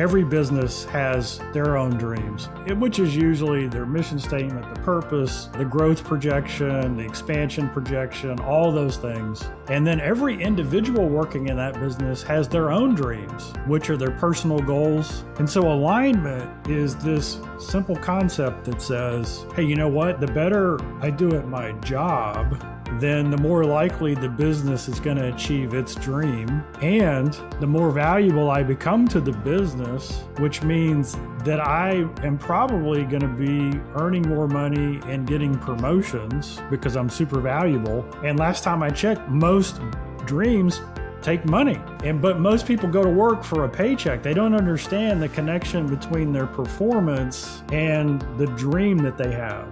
every business has their own dreams, which is usually their mission statement, the purpose, the growth projection, the expansion projection, all those things. And then every individual working in that business has their own dreams, which are their personal goals. And so alignment is this simple concept that says, hey, you know what? The better I do at my job, then the more likely the business is going to achieve its dream. And the more valuable I become to the business, which means that I am probably going to be earning more money and getting promotions because I'm super valuable. And last time I checked, most dreams take money. But most people go to work for a paycheck. They don't understand the connection between their performance and the dream that they have.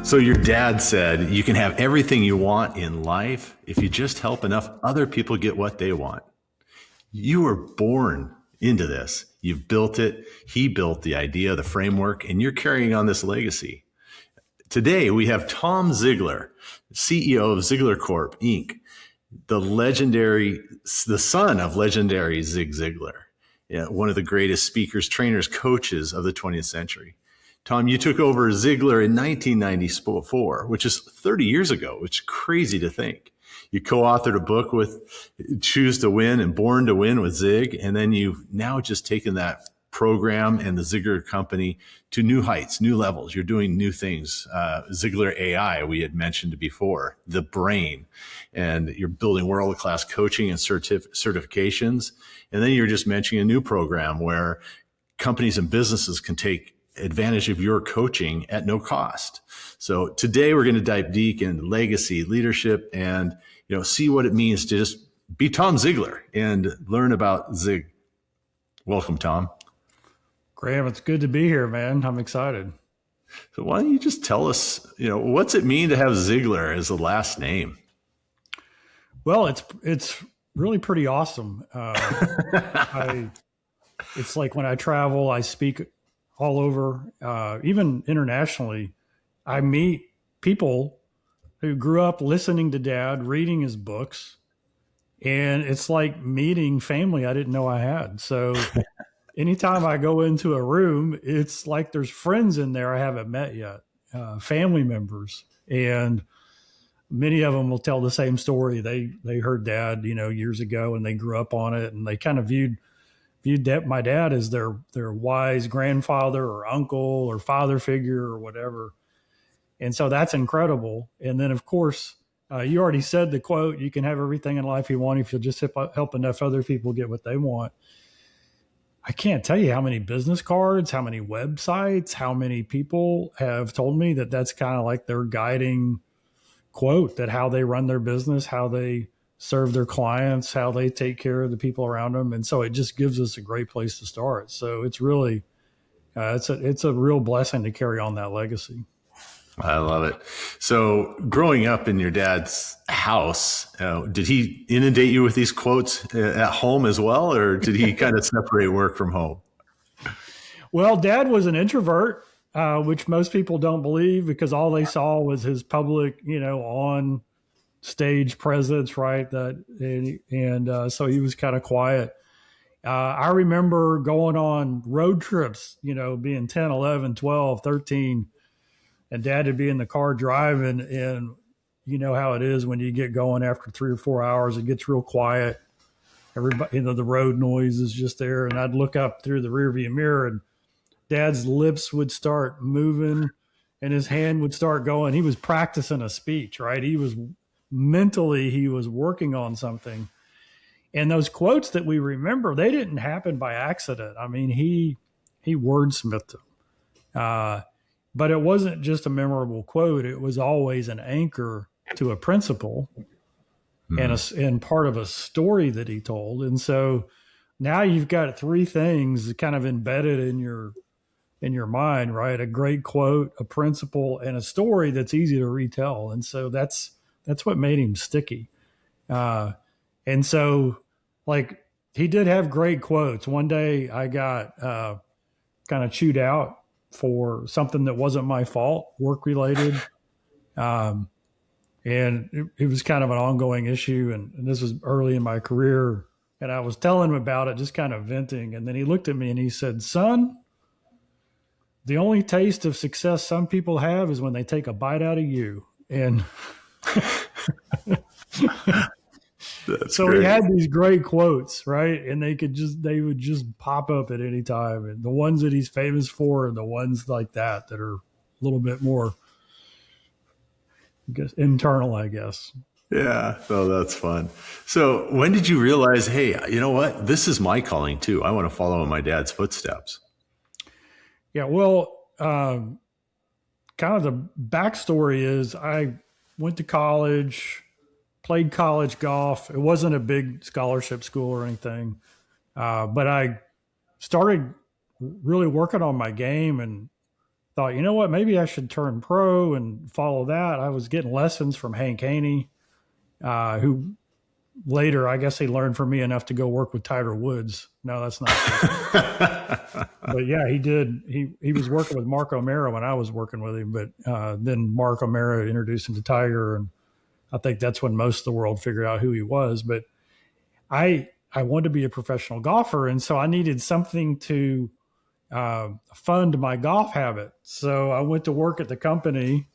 So your dad said you can have everything you want in life if you just help enough other people get what they want. You were born into this. You've built it. He built the idea, the framework, and you're carrying on this legacy. Today, we have Tom Ziglar, CEO of Ziglar Corp, Inc., the son of legendary Zig Ziglar, one of the greatest speakers, trainers, coaches of the 20th century. Tom, you took over Ziglar in 1994, which is 30 years ago, which is crazy to think. You co-authored a book with Choose to Win and Born to Win with Zig, and then you've now just taken that program and the Ziglar company to new heights, new levels. You're doing new things. Ziglar AI, we had mentioned before, the brain, and you're building world-class coaching and certifications. And then you're just mentioning a new program where companies and businesses can take advantage of your coaching at no cost. So today we're going to dive deep in legacy, leadership, and see what it means to just be Tom Ziglar and learn about Zig. Welcome, Tom. Graham, it's good to be here, man. I'm excited. So why don't you just tell us, what's it mean to have Ziglar as a last name? Well, it's really pretty awesome. It's like when I travel, I speak all over, even internationally, I meet people who grew up listening to Dad, reading his books, and it's like meeting family I didn't know I had. So anytime I go into a room, it's like there's friends in there I haven't met yet, family members, and many of them will tell the same story. They heard Dad, years ago, and they grew up on it, and they kind of viewed my dad as their wise grandfather or uncle or father figure or whatever. And so that's incredible. And then, of course, you already said the quote, you can have everything in life you want if you'll just help enough other people get what they want. I can't tell you how many business cards, how many websites, how many people have told me that that's kind of like their guiding quote, that how they run their business, how they serve their clients, how they take care of the people around them. And so it just gives us a great place to start. So it's really, it's a real blessing to carry on that legacy. I love it. So growing up in your dad's house, did he inundate you with these quotes at home as well, or did he kind of separate work from home? Well, Dad was an introvert, which most people don't believe because all they saw was his public, on stage presence, right? So he was kind of quiet. I remember going on road trips, being 10, 11, 12, 13, and Dad would be in the car driving, and you know how it is when you get going after 3 or 4 hours, it gets real quiet. Everybody, the road noise is just there. And I'd look up through the rearview mirror and Dad's lips would start moving and his hand would start going. He was practicing a speech, right? He was working on something. And those quotes that we remember, they didn't happen by accident. I mean, he wordsmithed them. But it wasn't just a memorable quote. It was always an anchor to a principle and part of a story that he told. And so now you've got 3 things kind of embedded in your mind, right? A great quote, a principle, and a story that's easy to retell. And so that's what made him sticky. And so like he did have great quotes. One day I got kind of chewed out for something that wasn't my fault, work related. And it was kind of an ongoing issue. And this was early in my career. And I was telling him about it, just kind of venting. And then he looked at me and he said, son, the only taste of success some people have is when they take a bite out of you. And so great. he had these great quotes, right? And they would just pop up at any time. And the ones that he's famous for are the ones like that are a little bit more, I guess, internal, I guess. Yeah, no, that's fun. So when did you realize, hey, you know what? This is my calling too. I want to follow in my dad's footsteps. Yeah, well, kind of the backstory is I went to college, played college golf. It wasn't a big scholarship school or anything, but I started really working on my game and thought, you know what, maybe I should turn pro and follow that. I was getting lessons from Hank Haney, who later, I guess he learned from me enough to go work with Tiger Woods. No, that's not true. But yeah, he did. He was working with Mark O'Mara when I was working with him, but then Mark O'Mara introduced him to Tiger, and I think that's when most of the world figured out who he was. But I wanted to be a professional golfer, and so I needed something to fund my golf habit. So I went to work at the company,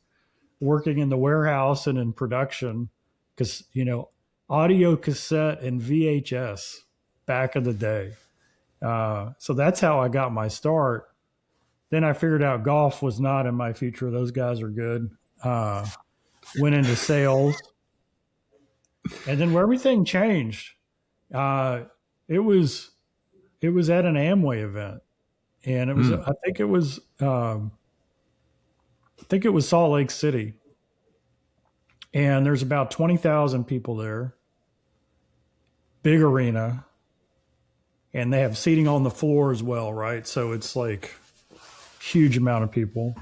working in the warehouse and in production, because audio cassette and VHS back in the day. So that's how I got my start. Then I figured out golf was not in my future. Those guys are good. Went into sales. And then where everything changed, it was at an Amway event. And it was, I think it was Salt Lake City. And there's about 20,000 people there. Big arena. And they have seating on the floor as well, right? So it's like huge amount of people.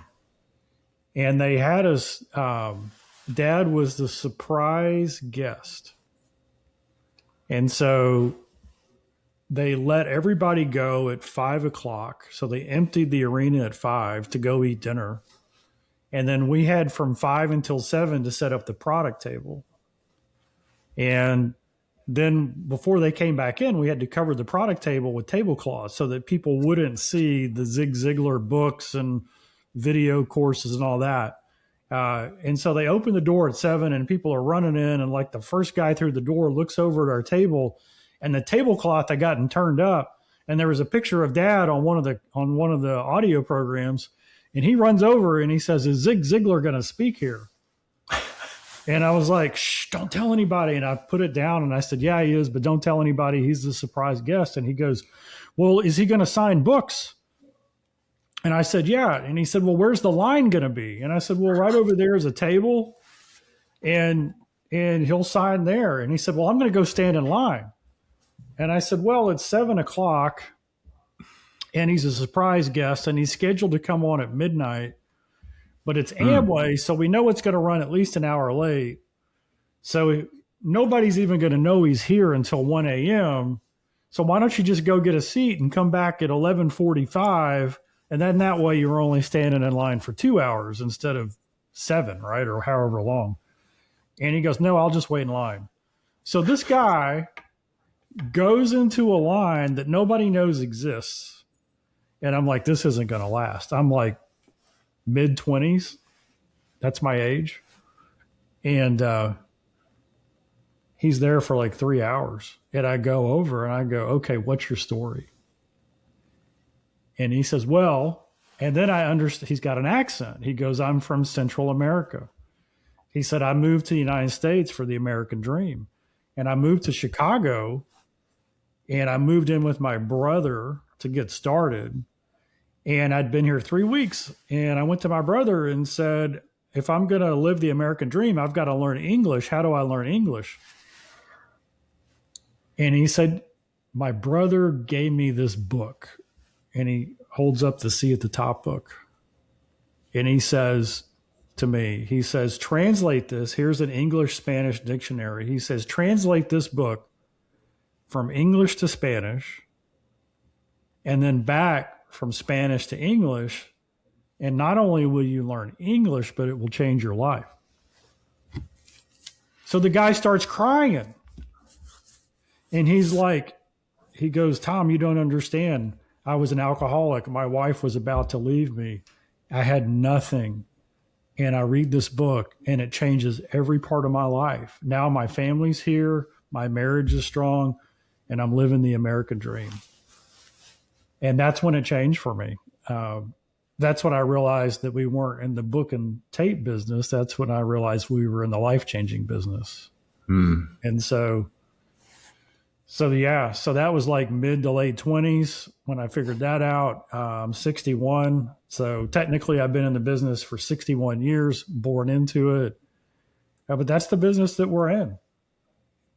And they had us, Dad was the surprise guest. And so they let everybody go at 5:00. So they emptied the arena at 5 to go eat dinner. And then we had from 5 until 7 to set up the product table. And then before they came back in, we had to cover the product table with tablecloths so that people wouldn't see the Zig Ziglar books and video courses and all that. And so they opened the door at 7 and people are running in. And like the first guy through the door looks over at our table and the tablecloth had gotten turned up. And there was a picture of Dad on one of the audio programs. And he runs over and he says, is Zig Ziglar going to speak here? And I was like, shh, don't tell anybody. And I put it down and I said, yeah, he is, but don't tell anybody. He's the surprise guest. And he goes, well, is he going to sign books? And I said, yeah. And he said, well, where's the line going to be? And I said, well, right over there is a table and he'll sign there. And he said, well, I'm going to go stand in line. And I said, well, it's 7:00 and he's a surprise guest and he's scheduled to come on at midnight. But it's Amway, so we know it's going to run at least an hour late. So nobody's even going to know he's here until 1 a.m. So why don't you just go get a seat and come back at 11:45, and then that way you're only standing in line for 2 hours instead of 7, right, or however long. And he goes, no, I'll just wait in line. So this guy goes into a line that nobody knows exists. And I'm like, this isn't going to last. I'm like, mid-20s. That's my age. And he's there for like 3 hours. And I go over and I go, okay, what's your story? And he says, well, and then I understand he's got an accent. He goes, I'm from Central America. He said, I moved to the United States for the American dream. And I moved to Chicago and I moved in with my brother to get started. And I'd been here 3 weeks and I went to my brother and said, if I'm going to live the American dream, I've got to learn English. How do I learn English? And he said, my brother gave me this book, and he holds up the C at the top book. And he says to me, he says, translate this. Here's an English-Spanish dictionary. He says, translate this book from English to Spanish and then back from Spanish to English, and not only will you learn English, but it will change your life. So the guy starts crying, and he's like, he goes, Tom, you don't understand. I was an alcoholic. My wife was about to leave me. I had nothing. And I read this book and it changes every part of my life. Now my family's here, my marriage is strong, and I'm living the American dream. And that's when it changed for me. That's when I realized that we weren't in the book and tape business. That's when I realized we were in the life-changing business. And so that was like mid to late 20s when I figured that out. I'm 61. So technically I've been in the business for 61 years, born into it. But that's the business that we're in.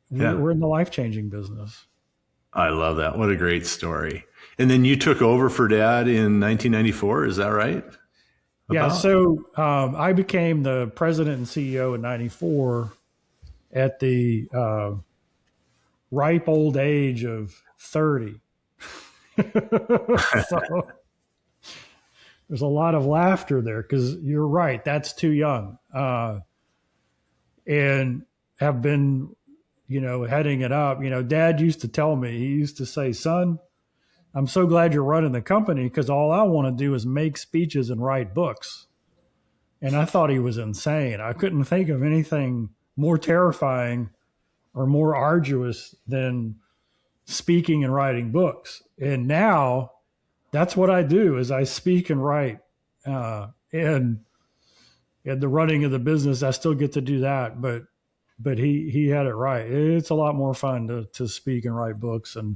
We're in the life-changing business. I love that. What a great story. And then you took over for Dad in 1994. Is that right? Yeah. So I became the president and CEO in 94 at the ripe old age of 30. So there's a lot of laughter there because you're right. That's too young. And have been, heading it up. Dad used to tell me, he used to say, son, I'm so glad you're running the company because all I want to do is make speeches and write books. And I thought he was insane. I couldn't think of anything more terrifying or more arduous than speaking and writing books. And now that's what I do is I speak and write. And the running of the business, I still get to do that. But he had it right. It's a lot more fun to speak and write books and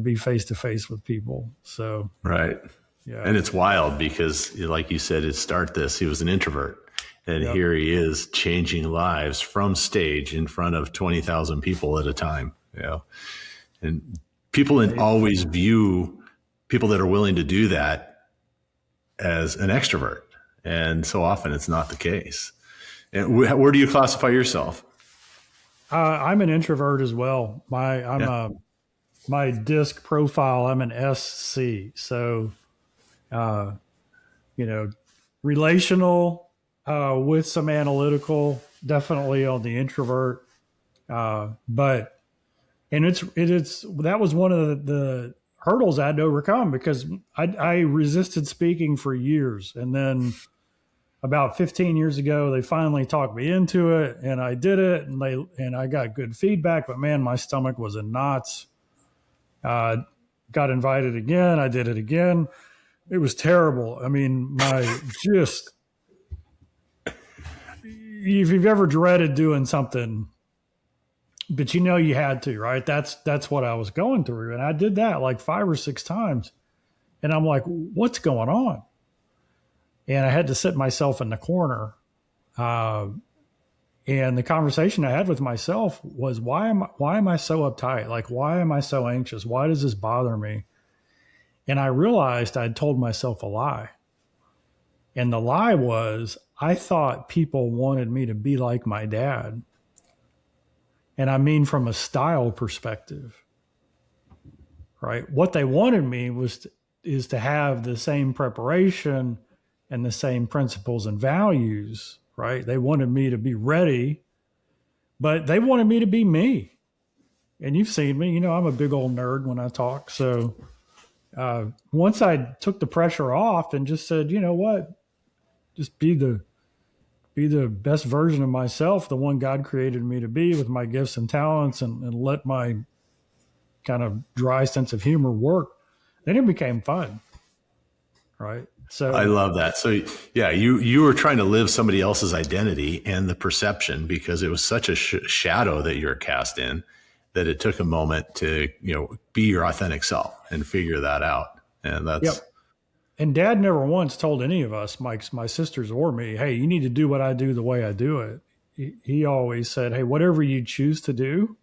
be face to face with people. So, right. Yeah. And it's wild because like you said, he was an introvert. And here he is changing lives from stage in front of 20,000 people at a time. And people always view people that are willing to do that as an extrovert. And so often it's not the case. And where do you classify yourself? I'm an introvert as well. My disc profile, I'm an SC. So, relational, with some analytical, definitely on the introvert. That was one of the hurdles I had to overcome because I resisted speaking for years. And then about 15 years ago, they finally talked me into it and I did it and I got good feedback, but man, my stomach was in knots. Got invited again. I did it again. It was terrible. I mean, if you've ever dreaded doing something, but you had to, right? That's what I was going through. And I did that like 5 or 6 times. And I'm like, what's going on? And I had to sit myself in the corner. And the conversation I had with myself was, why am I so uptight? Like, why am I so anxious? Why does this bother me? And I realized I'd told myself a lie. And the lie was, I thought people wanted me to be like my dad. And I mean, from a style perspective, right? What they wanted me is to have the same preparation and the same principles and values, right? They wanted me to be ready, but they wanted me to be me. And you've seen me, I'm a big old nerd when I talk. So once I took the pressure off and just said, you know what, just be the best version of myself, the one God created me to be with my gifts and talents and let my kind of dry sense of humor work, then it became fun. Right. So I love that. So yeah, you were trying to live somebody else's identity and the perception because it was such a shadow that you're cast in that it took a moment to, be your authentic self and figure that out. And that's, yep. And Dad never once told any of us, my sisters or me, hey, you need to do what I do the way I do it. He always said, hey, whatever you choose to do,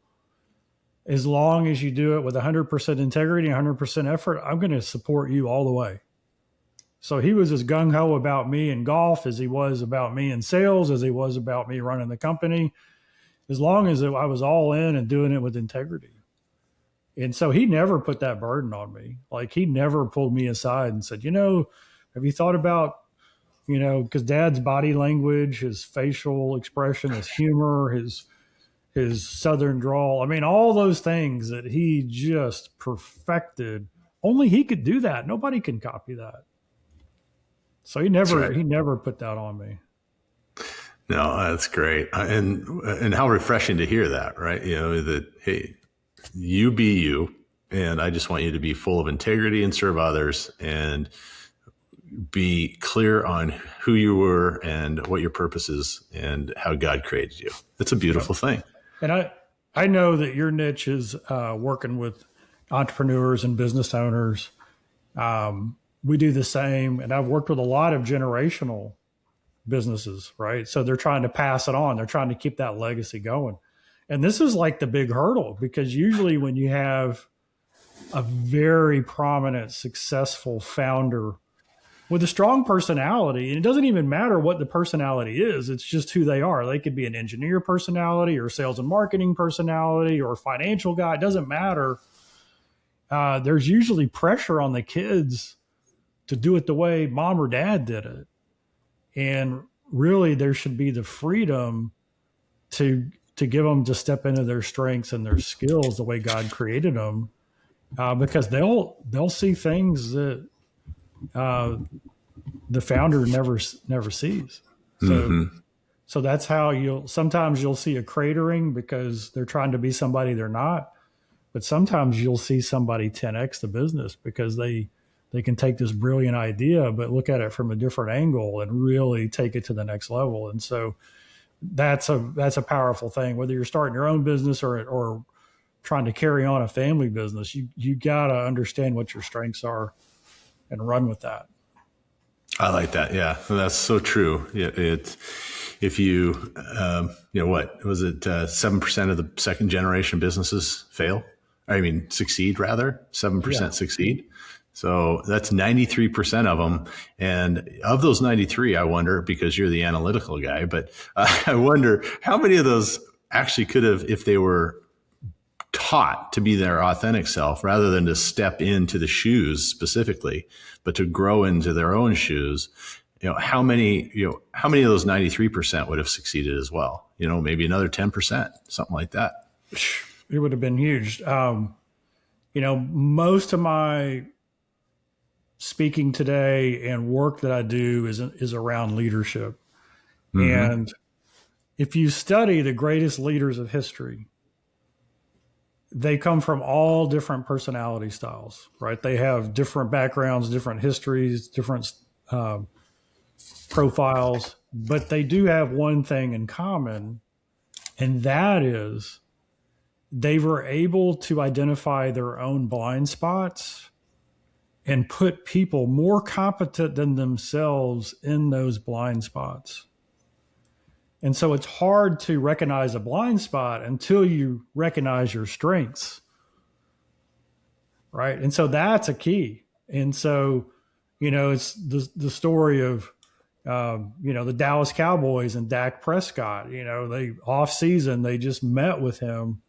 as long as you do it with 100% integrity, 100% effort, I'm going to support you all the way. So he was as gung-ho about me in golf as he was about me in sales, as he was about me running the company, as long as I was all in and doing it with integrity. And so he never put that burden on me. Like he never pulled me aside and said, have you thought about, because Dad's body language, his facial expression, his humor, his his Southern drawl. I mean, all those things that he just perfected. Only he could do that. Nobody can copy that. So That's right. he never put that on me. No, that's great. And how refreshing to hear that, right? You know, that, hey, you be you. And I just want you to be full of integrity and serve others and be clear on who you were and what your purpose is and how God created you. That's a beautiful thing. And I know that your niche is working with entrepreneurs and business owners. We do the same. And I've worked with a lot of generational businesses, right? So they're trying to pass it on. They're trying to keep that legacy going. And this is like the big hurdle, because usually when you have a very prominent, successful founder with a strong personality, and it doesn't even matter what the personality is, it's just who they are. They could be an engineer personality or sales and marketing personality or a financial guy. It doesn't matter. There's usually pressure on the kids to do it the way mom or dad did it. And really, there should be the freedom to give them to step into their strengths and their skills the way God created them, because they'll see things that the founder never sees. So so that's how sometimes you'll see a cratering because they're trying to be somebody they're not, but sometimes you'll see somebody 10x the business because they can take this brilliant idea, but look at it from a different angle and really take it to the next level. And so that's a powerful thing, whether you're starting your own business or trying to carry on a family business. You got to understand what your strengths are and run with that. I like that. Yeah, that's so true. If you, what was it? 7% of the second generation businesses fail. I mean, succeed rather. 7% succeed. So that's 93% of them. And of those 93, I wonder, because you're the analytical guy, but I wonder how many of those actually could have, if they were taught to be their authentic self rather than to step into the shoes specifically, but to grow into their own shoes. How many of those 93% would have succeeded as well? Maybe another 10%, something like that. It would have been huge. Most of my speaking today and work that I do is around leadership. Mm-hmm. And if you study the greatest leaders of history, they come from all different personality styles, right? They have different backgrounds, different histories, different profiles, but they do have one thing in common, and that is they were able to identify their own blind spots and put people more competent than themselves in those blind spots. And so it's hard to recognize a blind spot until you recognize your strengths, right? And so that's a key. And so, it's the story of, the Dallas Cowboys and Dak Prescott. They off season, they just met with him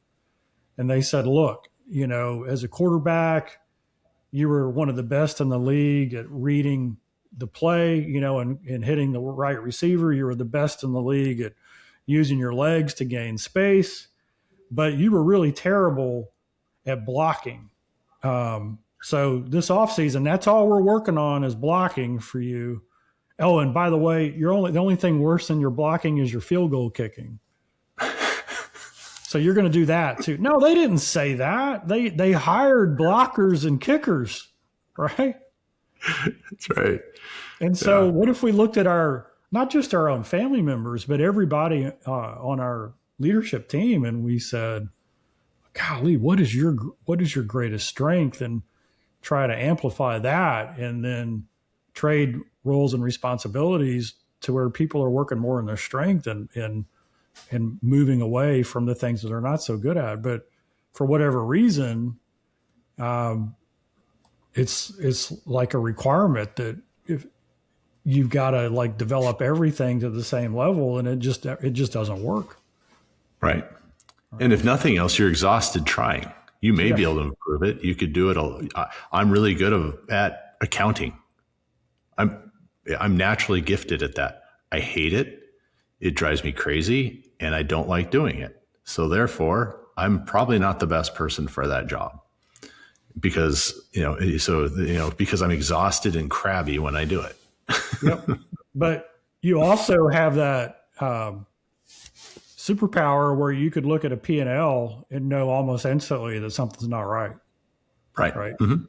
and they said, look, as a quarterback, you were one of the best in the league at reading the play, and hitting the right receiver. You were the best in the league at using your legs to gain space, but you were really terrible at blocking. So this offseason, that's all we're working on is blocking for you. Oh, and by the way, the only thing worse than your blocking is your field goal kicking. So you're going to do that too. No, they didn't say that. They hired blockers and kickers, right? That's right. And so what if we looked at not just our own family members, but everybody on our leadership team, and we said, golly, what is your greatest strength? And try to amplify that, and then trade roles and responsibilities to where people are working more in their strength and moving away from the things that they're not so good at. But for whatever reason, it's like a requirement that if you've got to like develop everything to the same level, and it just doesn't work. Right. And if nothing else, you're exhausted trying. You may be able to improve it. You could do it. I'm really good at accounting. I'm naturally gifted at that. I hate it. It drives me crazy, and I don't like doing it. So therefore, I'm probably not the best person for that job because, because I'm exhausted and crabby when I do it. Yep. But you also have that superpower where you could look at a P&L and know almost instantly that something's not right. Right. Right. Mm-hmm.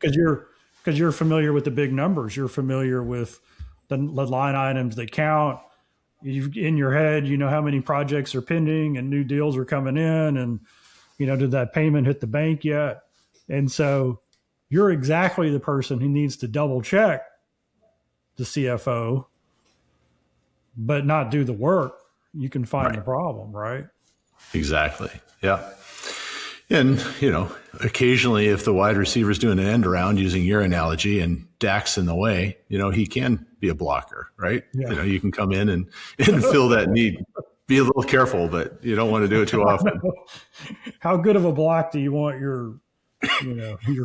Because you're familiar with the big numbers. You're familiar with the line items that count. In your head, you know how many projects are pending and new deals are coming in, and did that payment hit the bank yet? And so you're exactly the person who needs to double check the CFO, but not do the work. You can find the problem, right? Exactly. Yeah. And, occasionally if the wide receiver is doing an end around using your analogy and Dak's in the way, he can be a blocker, right? Yeah. You can come in and fill that need. Be a little careful, but you don't want to do it too often. How good of a block do you want your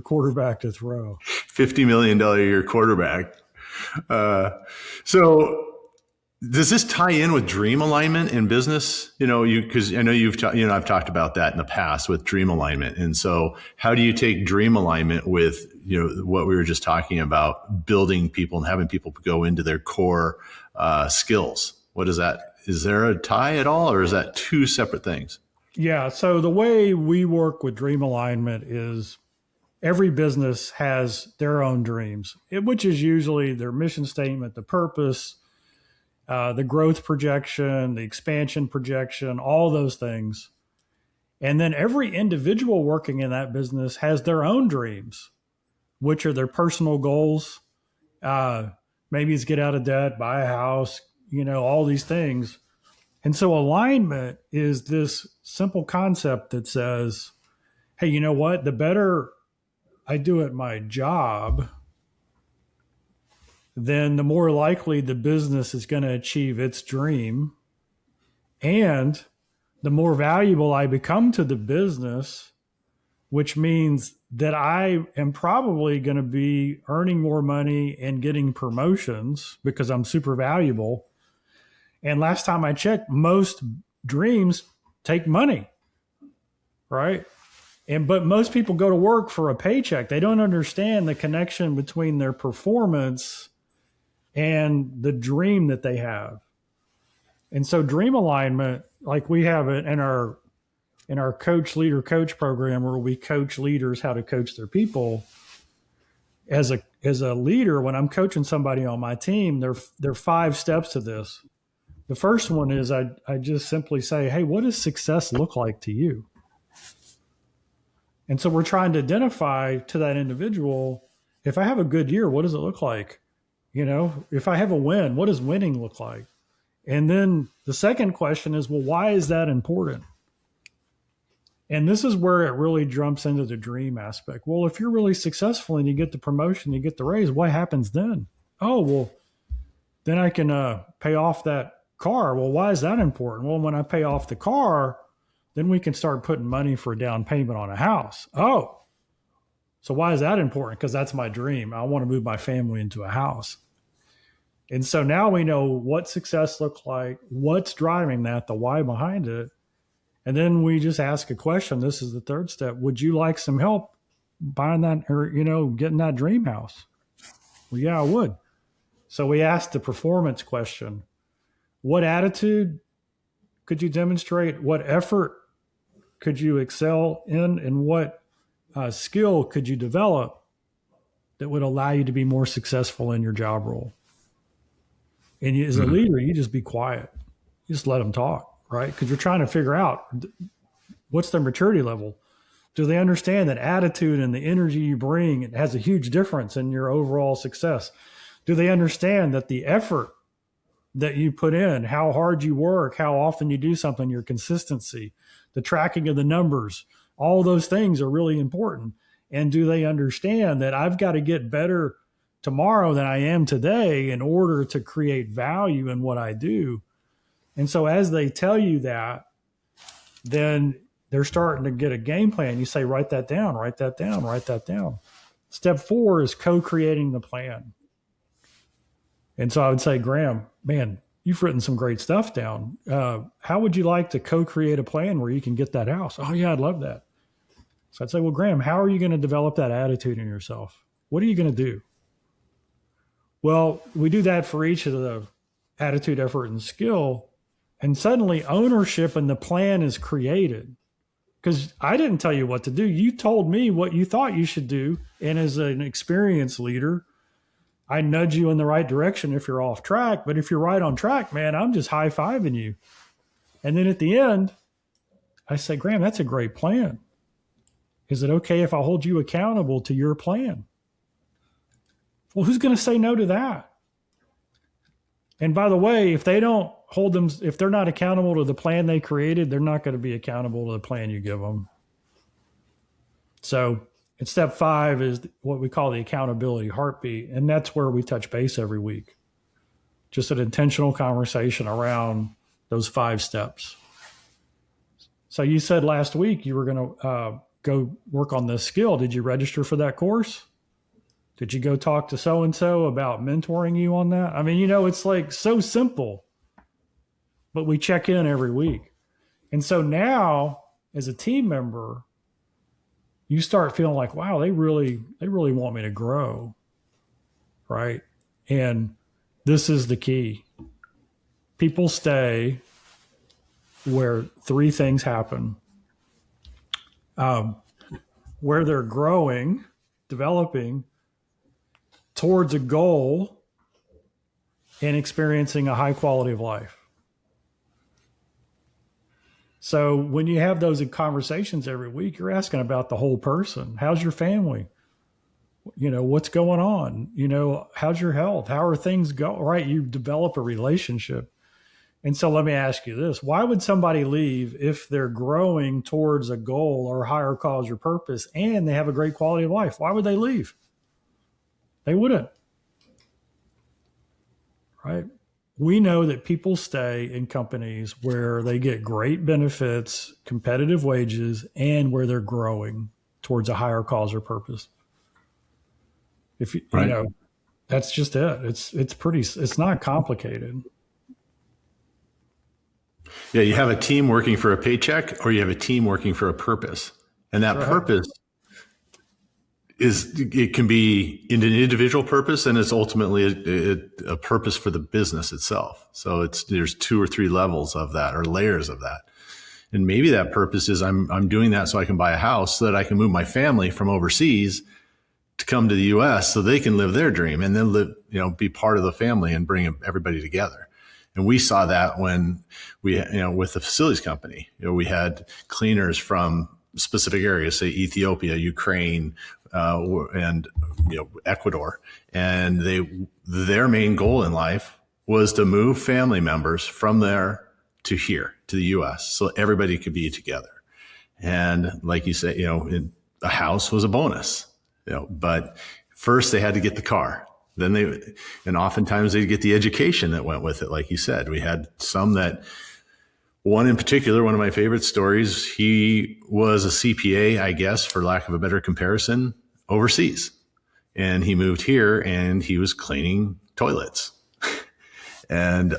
quarterback to throw? $50 million a year quarterback. So does this tie in with dream alignment in business? Because I know I've talked about that in the past with dream alignment. And so how do you take dream alignment with, what we were just talking about, building people and having people go into their core skills? What is that? Is there a tie at all, or is that two separate things? Yeah. So the way we work with dream alignment is every business has their own dreams, which is usually their mission statement, the purpose, the growth projection, the expansion projection, all those things. And then every individual working in that business has their own dreams, which are their personal goals. Maybe it's get out of debt, buy a house, all these things. And so alignment is this simple concept that says, hey, you know what? The better I do at my job, then the more likely the business is going to achieve its dream. And the more valuable I become to the business, which means that I am probably going to be earning more money and getting promotions because I'm super valuable. And last time I checked, most dreams take money, right? But most people go to work for a paycheck. They don't understand the connection between their performance and the dream that they have. And so dream alignment, like we have it in our coach leader coach program, where we coach leaders how to coach their people. As a leader, when I'm coaching somebody on my team, there are 5 steps to this. The first one is I just simply say, hey, what does success look like to you? And so we're trying to identify to that individual, if I have a good year, what does it look like? If I have a win, what does winning look like? And then the second question is, well, why is that important? And this is where it really jumps into the dream aspect. Well, if you're really successful and you get the promotion, you get the raise, what happens then? Oh, well, then I can pay off that car. Well, why is that important? Well, when I pay off the car, then we can start putting money for a down payment on a house. Oh, so why is that important? Because that's my dream. I want to move my family into a house. And so now we know what success looks like, what's driving that, the why behind it. And then we just ask a question. This is the third step. Would you like some help buying that, or, getting that dream house? Well, yeah, I would. So we asked the performance question. What attitude could you demonstrate? What effort could you excel in? And what skill could you develop that would allow you to be more successful in your job role? And as a leader, you just be quiet. You just let them talk, right? Because you're trying to figure out what's their maturity level. Do they understand that attitude and the energy you bring, it has a huge difference in your overall success? Do they understand that the effort that you put in, how hard you work, how often you do something, your consistency, the tracking of the numbers, all those things are really important. And do they understand that I've got to get better tomorrow than I am today in order to create value in what I do? And so as they tell you that, then they're starting to get a game plan. You say, write that down, write that down, write that down. Step 4 is co-creating the plan. And so I would say, Graham, man, you've written some great stuff down. How would you like to co-create a plan where you can get that house? Oh yeah, I'd love that. So I'd say, well, Graham, how are you going to develop that attitude in yourself? What are you going to do? Well, we do that for each of the attitude, effort, and skill. And suddenly ownership in the plan is created. Because I didn't tell you what to do. You told me what you thought you should do. And as an experienced leader, I nudge you in the right direction if you're off track. But if you're right on track, man, I'm just high-fiving you. And then at the end, I say, Graham, that's a great plan. Is it okay if I hold you accountable to your plan? Well, who's going to say no to that? And by the way, if they don't hold them, if they're not accountable to the plan they created, they're not going to be accountable to the plan you give them. So, and step 5 is what we call the accountability heartbeat. And that's where we touch base every week. Just an intentional conversation around those 5 steps. So you said last week you were going to go work on this skill. Did you register for that course? Did you go talk to so-and-so about mentoring you on that? I mean, you know, it's like so simple, but we check in every week. And so now as a team member, you start feeling like, wow, they really want me to grow. Right. And this is the key. People stay where 3 things happen. Where they're growing, developing towards a goal, and experiencing a high quality of life. So when you have those conversations every week, you're asking about the whole person. How's your family? You know, what's going on? You know, how's your health? How are things going? Right? You develop a relationship. And so let me ask you this. Why would somebody leave if they're growing towards a goal or higher cause or purpose and they have a great quality of life? Why would they leave? They wouldn't. Right? We know that people stay in companies where they get great benefits, competitive wages, and where they're growing towards a higher cause or purpose. If you, Right. you know, that's just it. It's not complicated. Yeah, you have a team working for a paycheck, or you have a team working for a purpose. And that purpose it can be an individual purpose, and it's ultimately a purpose for the business itself. So there's 2 or 3 levels of that, or layers of that. And maybe that purpose is I'm doing that so I can buy a house, so that I can move my family from overseas to come to the US so they can live their dream and then live, be part of the family and bring everybody together. And we saw that when we, with the facilities company, we had cleaners from specific areas, say Ethiopia, Ukraine, and Ecuador, and their main goal in life was to move family members from there to here to the U.S. so everybody could be together. And like you say, a house was a bonus, but first they had to get the car. Then and oftentimes they'd get the education that went with it. Like you said, we had some that. One in particular, one of my favorite stories, he was a CPA, I guess, for lack of a better comparison, overseas. And he moved here and he was cleaning toilets. And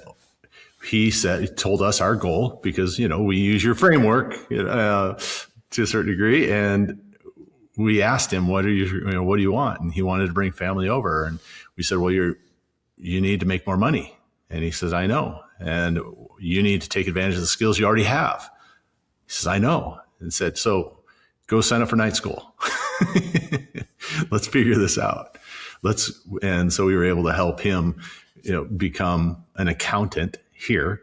he told us our goal, because, we use your framework to a certain degree. And we asked him, what do you want? And he wanted to bring family over. And we said, well, you need to make more money. And he says, I know. And you need to take advantage of the skills you already have. He says, I know. And said, so go sign up for night school. Let's figure this out. And so we were able to help him, become an accountant here.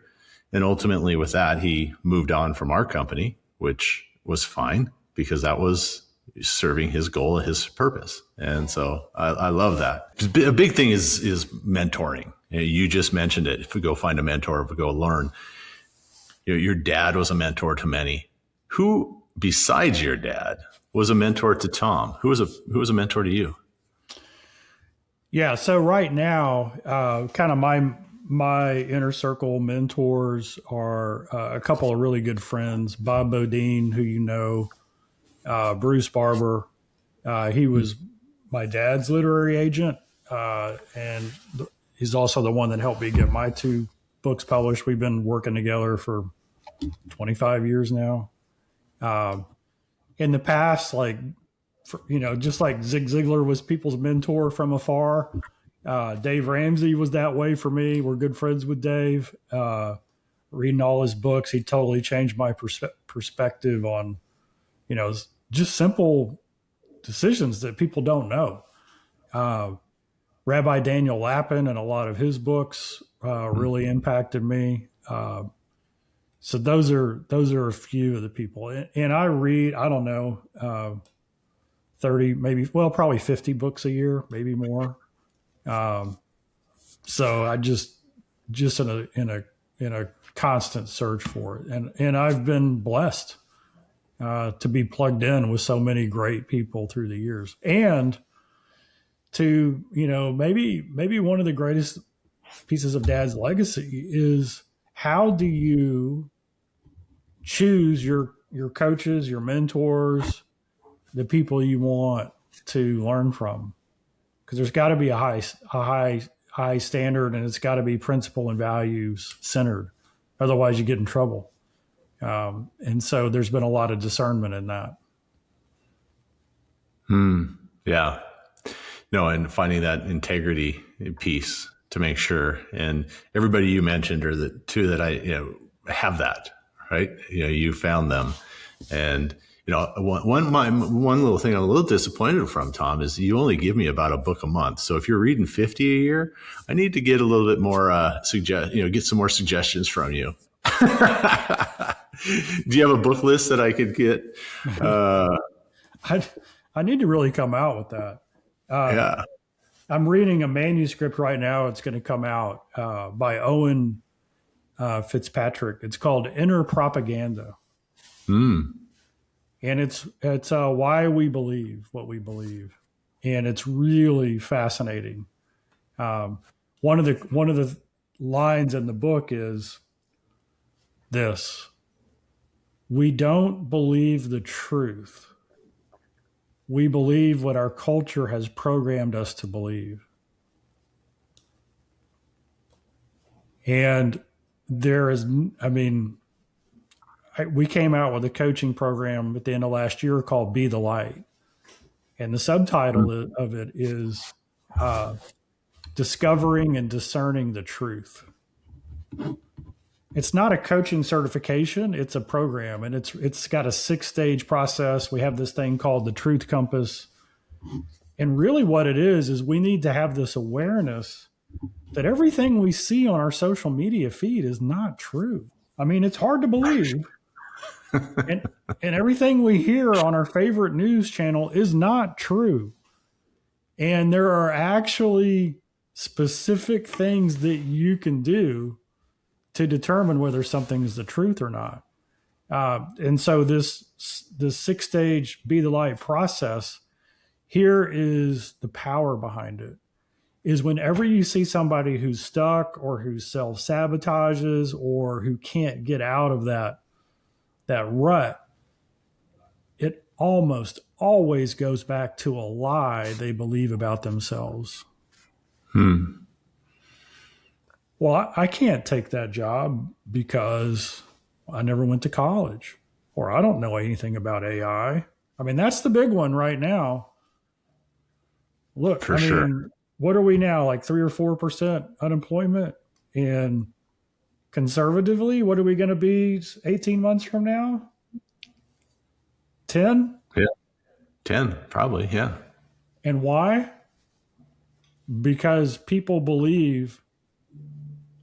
And ultimately with that, he moved on from our company, which was fine because that was serving his goal, his purpose. And so I love that. A big thing is mentoring. You just mentioned it. If we go find a mentor, if we go learn, your dad was a mentor to many. Who besides your dad was a mentor to Tom? Who was a mentor to you? Yeah. So right now, kind of my inner circle mentors are a couple of really good friends, Bob Bodine, who Bruce Barber. He was my dad's literary agent, and he's also the one that helped me get my 2 books published. We've been working together for 25 years now. In the past, like, just like Zig Ziglar was people's mentor from afar, Dave Ramsey was that way for me. We're good friends with Dave. Reading all his books, he totally changed my perspective on, just simple decisions that people don't know. Rabbi Daniel Lapin and a lot of his books really impacted me. So those are a few of the people. And I read, I don't know, 30, maybe, well, probably 50 books a year, maybe more. So I just in a constant search for it. And I've been blessed to be plugged in with so many great people through the years. And to, maybe one of the greatest pieces of Dad's legacy is, how do you choose your coaches, your mentors, the people you want to learn from? Because there's got to be a high standard, and it's got to be principle and values centered. Otherwise, you get in trouble. And so there's been a lot of discernment in that. Yeah. No, and finding that integrity piece to make sure. And everybody you mentioned are the two that I, have that, right? You found them. And, one little thing I'm a little disappointed from, Tom, is you only give me about a book a month. So if you're reading 50 a year, I need to get a little bit more, get some more suggestions from you. Do you have a book list that I could get? I need to really come out with that. Yeah. I'm reading a manuscript right now. It's going to come out by Owen Fitzpatrick. It's called Inner Propaganda. And it's why we believe what we believe. And it's really fascinating. One of the lines in the book is this: we don't believe the truth. We believe what our culture has programmed us to believe. And we came out with a coaching program at the end of last year called Be the Light. And the subtitle of it is Discovering and Discerning the Truth. It's not a coaching certification, it's a program, and it's got a 6-stage process. We have this thing called the Truth Compass. And really what it is we need to have this awareness that everything we see on our social media feed is not true. I mean, it's hard to believe. and everything we hear on our favorite news channel is not true. And there are actually specific things that you can do to determine whether something is the truth or not. And so this 6-stage Be the Light process, here is the power behind it, is whenever you see somebody who's stuck or who self-sabotages or who can't get out of that rut, it almost always goes back to a lie they believe about themselves. Well, I can't take that job because I never went to college, or I don't know anything about AI. I mean, that's the big one right now. Look, Sure. What are we now, like 3 or 4% unemployment? And conservatively, what are we going to be 18 months from now? 10? Yeah. 10, probably. Yeah. And why? Because people believe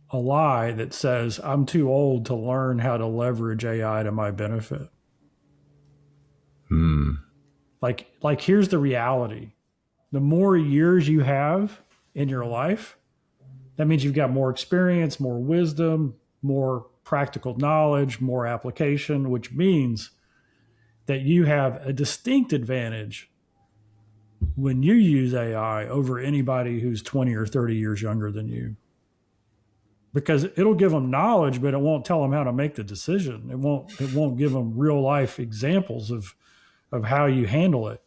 a lie that says, I'm too old to learn how to leverage AI to my benefit. Like here's the reality. The more years you have in your life, that means you've got more experience, more wisdom, more practical knowledge, more application, which means that you have a distinct advantage when you use AI over anybody who's 20 or 30 years younger than you. Because it'll give them knowledge, but it won't tell them how to make the decision. It won't give them real life examples of how you handle it.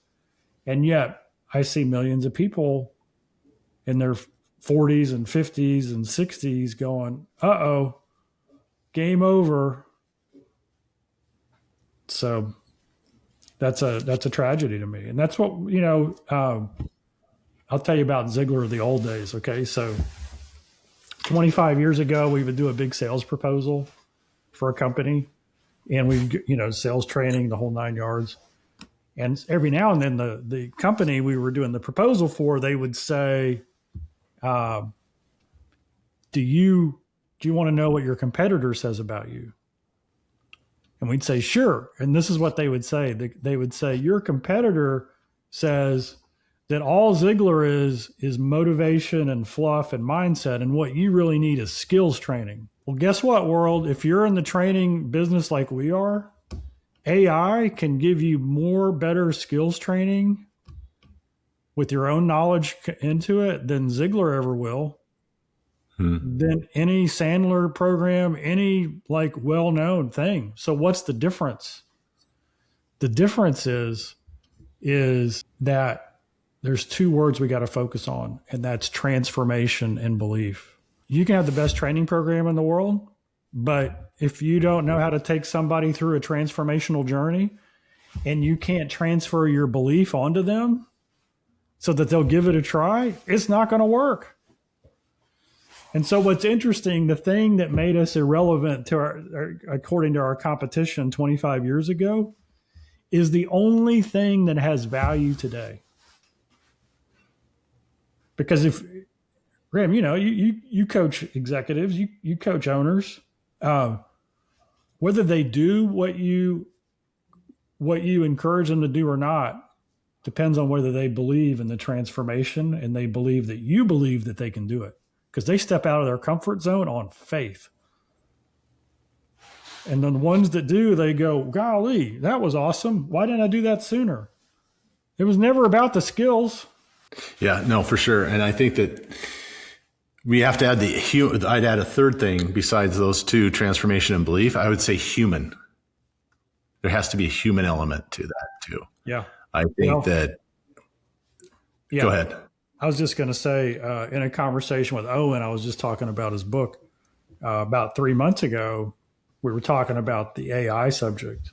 And yet I see millions of people in their 40s and 50s and 60s going, uh-oh, game over. So that's a tragedy to me. And that's what, I'll tell you about Ziglar of the old days. Okay. So 25 years ago, we would do a big sales proposal for a company, and we, sales training, the whole 9 yards. And every now and then the company we were doing the proposal for, they would say, do you want to know what your competitor says about you? And we'd say, sure. And this is what they would say. They would say, your competitor says that all Ziglar is motivation and fluff and mindset. And what you really need is skills training. Well, guess what, world? If you're in the training business like we are, AI can give you more better skills training with your own knowledge into it than Ziglar ever will. Than any Sandler program, any well-known thing. So what's the difference? The difference is that there's two words we got to focus on, and that's transformation and belief. You can have the best training program in the world, but if you don't know how to take somebody through a transformational journey and you can't transfer your belief onto them so that they'll give it a try, it's not going to work. And so what's interesting, the thing that made us irrelevant to according to our competition 25 years ago, is the only thing that has value today. Because if, Graham, you coach executives, you coach owners, whether they do what you encourage them to do or not, depends on whether they believe in the transformation and they believe that you believe that they can do it. Because they step out of their comfort zone on faith. And then the ones that do, they go, golly, that was awesome. Why didn't I do that sooner? It was never about the skills. Yeah, no, for sure. And I think that we have to add I'd add a third thing besides those two, transformation and belief. I would say human. There has to be a human element to that too. Yeah. I think that. Yeah. Go ahead. I was just going to say, in a conversation with Owen, I was just talking about his book about 3 months ago. We were talking about the AI subject.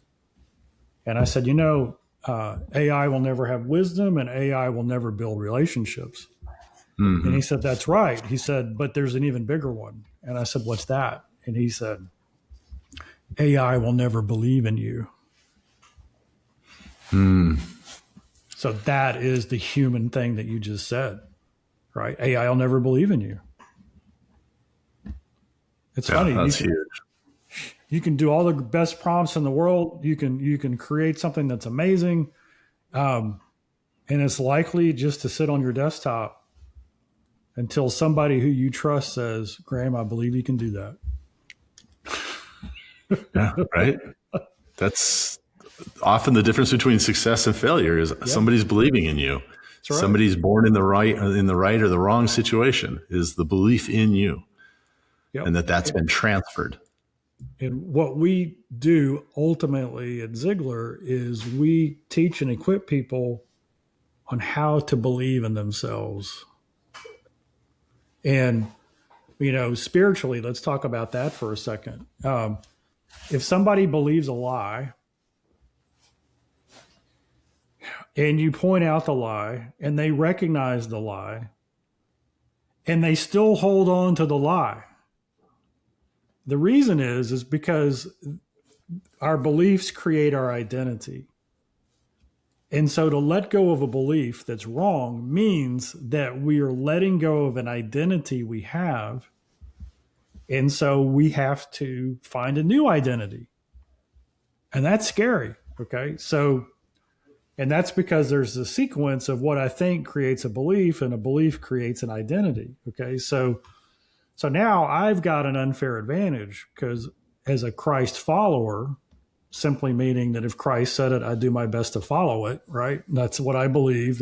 And I said, AI will never have wisdom and AI will never build relationships. Mm-hmm. And he said, that's right. He said, but there's an even bigger one. And I said, what's that? And he said, AI will never believe in you. So that is the human thing that you just said, right? AI will never believe in you. It's funny. That's huge. You can do all the best prompts in the world. You can create something that's amazing. And it's likely just to sit on your desktop until somebody who you trust says, Graham, I believe you can do that. Yeah, right. That's often the difference between success and failure is somebody's believing in you. Right. Somebody's born in the right or the wrong situation is the belief in you. Yep. And that's been transferred. And what we do ultimately at Ziglar is we teach and equip people on how to believe in themselves. And, spiritually, let's talk about that for a second. If somebody believes a lie, and you point out the lie, and they recognize the lie, and they still hold on to the lie, the reason is because our beliefs create our identity. And so to let go of a belief that's wrong means that we are letting go of an identity we have. And so we have to find a new identity. And that's scary. Okay. And that's because there's a sequence of what I think creates a belief, and a belief creates an identity. Okay. So now I've got an unfair advantage because as a Christ follower, simply meaning that if Christ said it, I do my best to follow it, right? That's what I believe.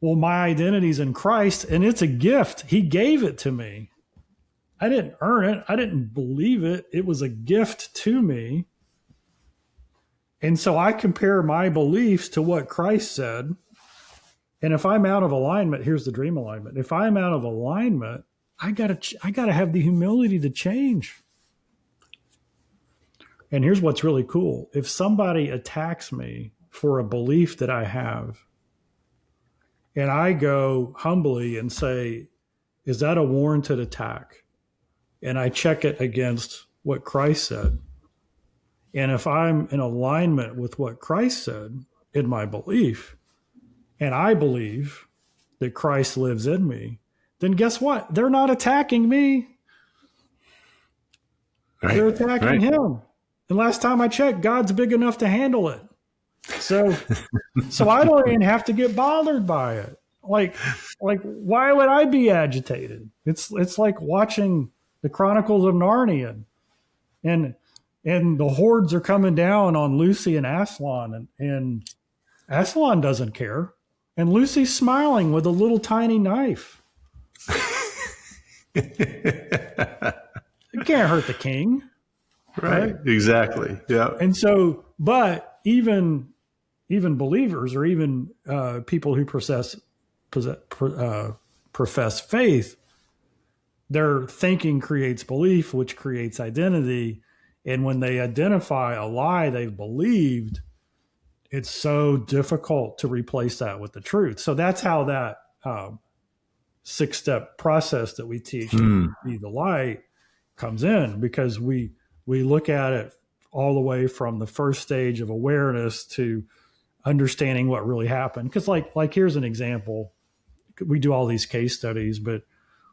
My identity's in Christ, and it's a gift. He gave it to me. I didn't earn it. I didn't believe it. It was a gift to me. And so I compare my beliefs to what Christ said, And if I'm out of alignment, here's the dream alignment. If I'm out of alignment, I gotta have the humility to change. And here's what's really cool. If somebody attacks me for a belief that I have, and I go humbly and say, is that a warranted attack? And I check it against what Christ said. And if I'm in alignment with what Christ said in my belief, and I believe that Christ lives in me, then guess what? They're not attacking me. Right. They're attacking him. And last time I checked, God's big enough to handle it. So I don't even have to get bothered by it. Like why would I be agitated? It's like watching the Chronicles of Narnia, and the hordes are coming down on Lucy and Aslan, and Aslan doesn't care, and Lucy's smiling with a little tiny knife. It can't hurt the king. Right. Exactly. Yeah. And so, but even believers, or even people who profess faith, their thinking creates belief, which creates identity. And when they identify a lie they've believed, it's so difficult to replace that with the truth. So that's how that 6-step process that we teach, Be the Light, comes in, because we look at it all the way from the first stage of awareness to understanding what really happened. Because like here's an example. We do all these case studies, but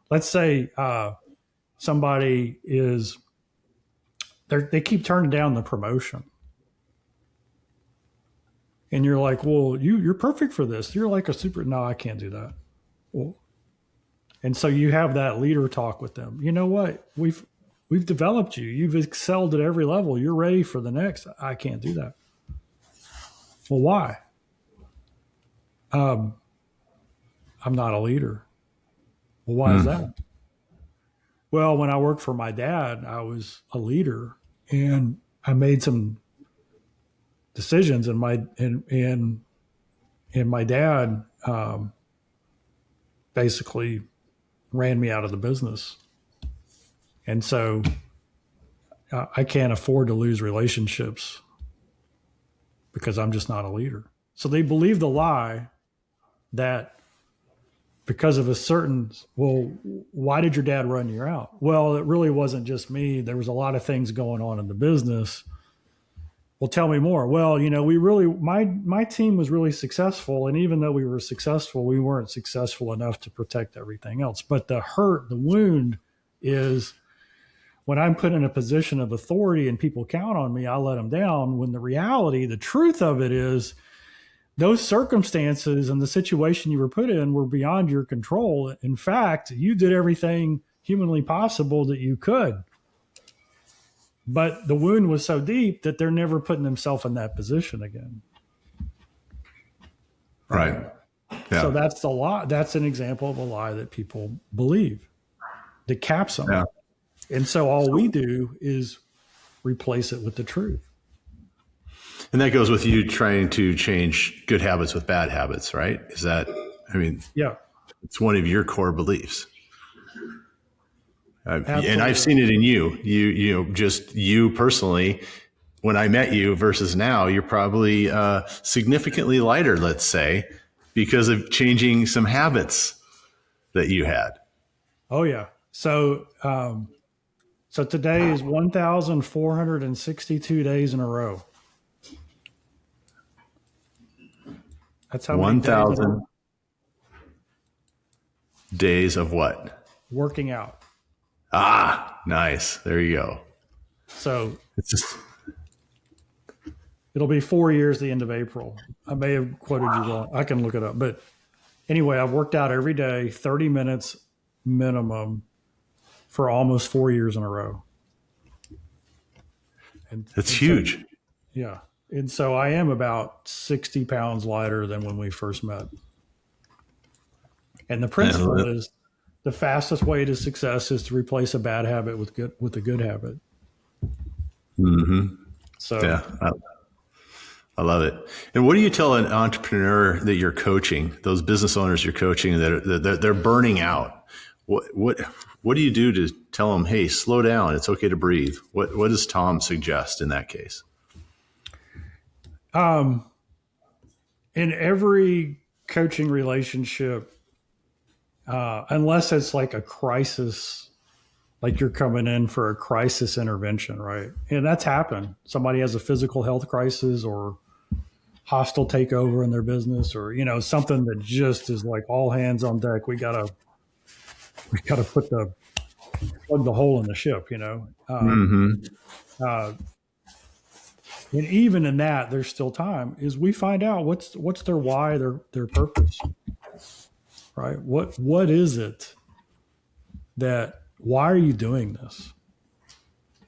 let's say somebody they keep turning down the promotion. And you're like, well, you're perfect for this. You're like no, I can't do that. Well, and so you have that leader talk with them. You know what? We've developed you. You've excelled at every level. You're ready for the next. I can't do that. Well, why? I'm not a leader. Well, why is that? Well, when I worked for my dad, I was a leader, and I made some decisions, and my dad basically ran me out of the business. And so I can't afford to lose relationships because I'm just not a leader. So they believe the lie that because of well, why did your dad run you out? Well, it really wasn't just me. There was a lot of things going on in the business. Well, tell me more. Well, my team was really successful. And even though we were successful, we weren't successful enough to protect everything else. But the wound is, when I'm put in a position of authority and people count on me, I let them down, when the reality, the truth of it is, those circumstances and the situation you were put in were beyond your control. In fact, you did everything humanly possible that you could. But the wound was so deep that they're never putting themselves in that position again. Right. Yeah. So that's the lie. That's an example of a lie that people believe that caps them. Yeah. And so all we do is replace it with the truth. And that goes with you trying to change good habits with bad habits, right? Yeah. It's one of your core beliefs. Absolutely. And I've seen it in you, just you personally. When I met you versus now, you're probably significantly lighter, let's say, because of changing some habits that you had. Oh yeah. So today is 1,462 days in a row. That's how many 1,000 days of what? Working out. Ah, nice. There you go. So it's just, it'll be 4 years the end of April. I may have quoted you wrong. I can look it up. But anyway, I've worked out every day, 30 minutes minimum, for almost 4 years in a row. That's huge. Yeah. And so I am about 60 pounds lighter than when we first met. And the principle is, the fastest way to success is to replace a bad habit with a good habit. Mm-hmm. So yeah, I love it. And what do you tell an entrepreneur that you're coaching, those business owners you're coaching that they're burning out? What do you do to tell them, hey, slow down, it's okay to breathe? What does Tom suggest in that case? Um, in every coaching relationship, unless it's like a crisis, like you're coming in for a crisis intervention, right? And that's happened. Somebody has a physical health crisis or hostile takeover in their business, or something that just is like all hands on deck. We gotta plug the hole in the ship. Uh, and even in that, there's still time. Is we find out what's their why, their purpose, right? What is it that why are you doing this?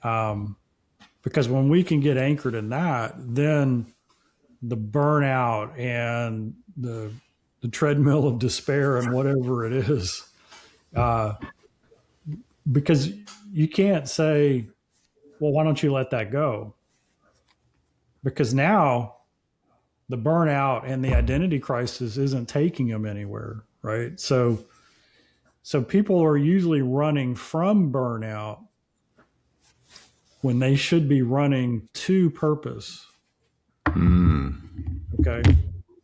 Because when we can get anchored in that, then the burnout and the treadmill of despair and whatever it is, because you can't say, well, why don't you let that go? Because now the burnout and the identity crisis isn't taking them anywhere, right? So people are usually running from burnout when they should be running to purpose. Okay.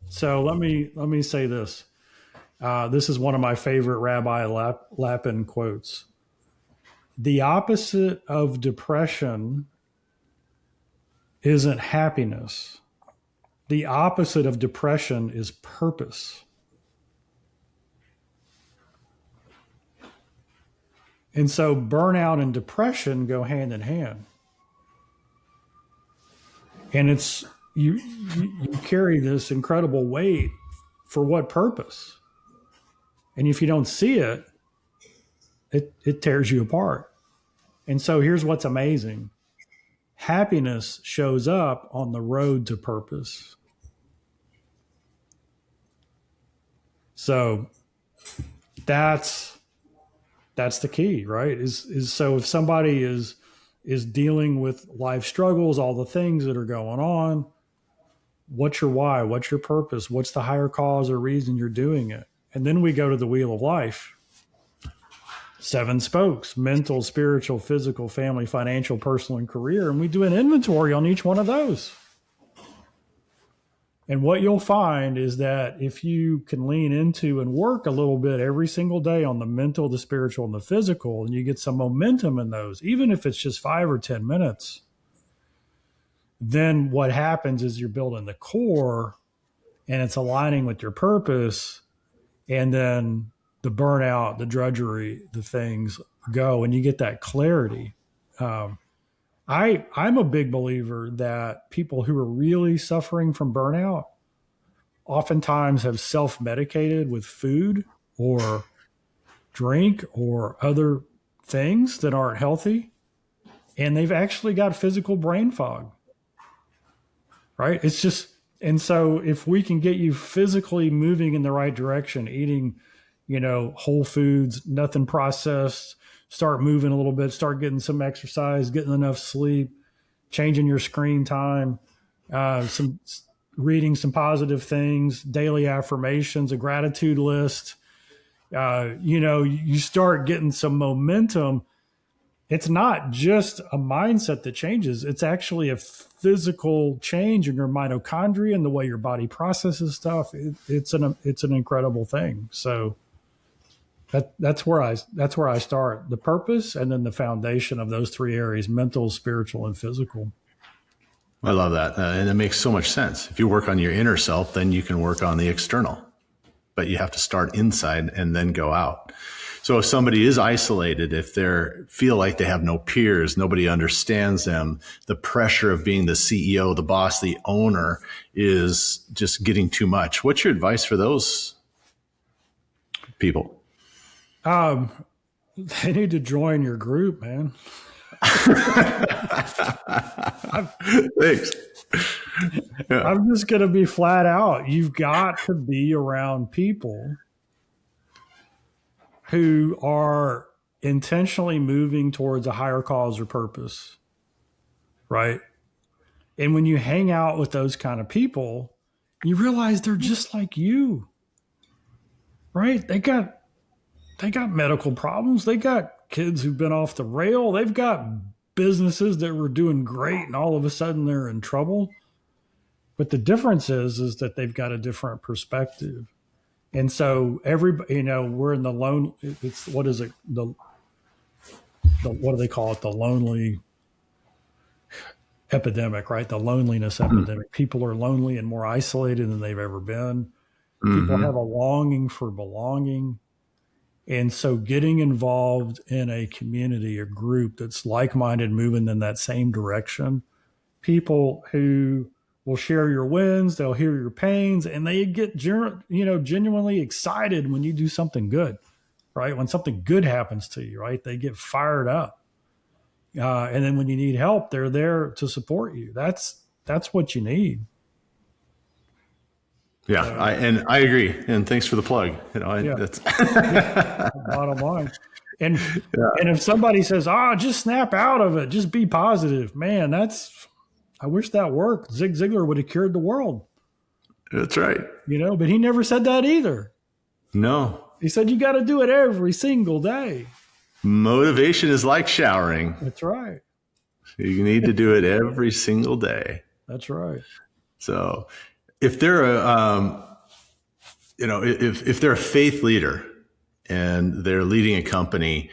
So let me say this. This is one of my favorite Rabbi Lapin quotes. The opposite of depression isn't happiness. The opposite of depression is purpose. And so burnout and depression go hand in hand. And it's you carry this incredible weight for what purpose? And if you don't see it, it tears you apart. And so here's what's amazing. Happiness shows up on the road to purpose. So that's the key, right? Is so if somebody is dealing with life struggles, all the things that are going on, what's your why? What's your purpose? What's the higher cause or reason you're doing it? And then we go to the wheel of life. 7 spokes: mental, spiritual, physical, family, financial, personal, and career. And we do an inventory on each one of those. And what you'll find is that if you can lean into and work a little bit every single day on the mental, the spiritual, and the physical, and you get some momentum in those, even if it's just 5 or 10 minutes, then what happens is you're building the core and it's aligning with your purpose. And then the burnout, the drudgery, the things go, and you get that clarity. I'm a big believer that people who are really suffering from burnout oftentimes have self-medicated with food or drink or other things that aren't healthy, and they've actually got physical brain fog, right? It's just, and so if we can get you physically moving in the right direction, eating, whole foods, nothing processed, start moving a little bit, start getting some exercise, getting enough sleep, changing your screen time, some reading some positive things, daily affirmations, a gratitude list. You start getting some momentum. It's not just a mindset that changes. It's actually a physical change in your mitochondria and the way your body processes stuff. It's an incredible thing. So that's where I start: the purpose, and then the foundation of those 3 areas: mental, spiritual, and physical. I love that. And it makes so much sense. If you work on your inner self, then you can work on the external, but you have to start inside and then go out. So if somebody is isolated, if they feel like they have no peers, nobody understands them, the pressure of being the CEO, the boss, the owner is just getting too much. What's your advice for those people? They need to join your group, man. Thanks. Yeah. I'm just going to be flat out. You've got to be around people who are intentionally moving towards a higher cause or purpose, right? And when you hang out with those kind of people, you realize they're just like you, right? They got medical problems. They got kids who've been off the rail. They've got businesses that were doing great and all of a sudden they're in trouble. But the difference is that they've got a different perspective. And so everybody, we're in the lone, it's, what is it? What do they call it? The lonely epidemic, right? The loneliness epidemic. People are lonely and more isolated than they've ever been. People have a longing for belonging. And so getting involved in a community, a group that's like-minded, moving in that same direction, people who will share your wins, they'll hear your pains, and they get genuinely excited when you do something good, right? When something good happens to you, right? They get fired up. And then when you need help, they're there to support you. That's what you need. Yeah, I agree. And thanks for the plug. That's Bottom line. And if somebody says, just snap out of it, just be positive, man, I wish that worked. Zig Ziglar would have cured the world. That's right. But he never said that either. No. He said, you got to do it every single day. Motivation is like showering. That's right. You need to do it every single day. That's right. So if they're if they're a faith leader and they're leading a company,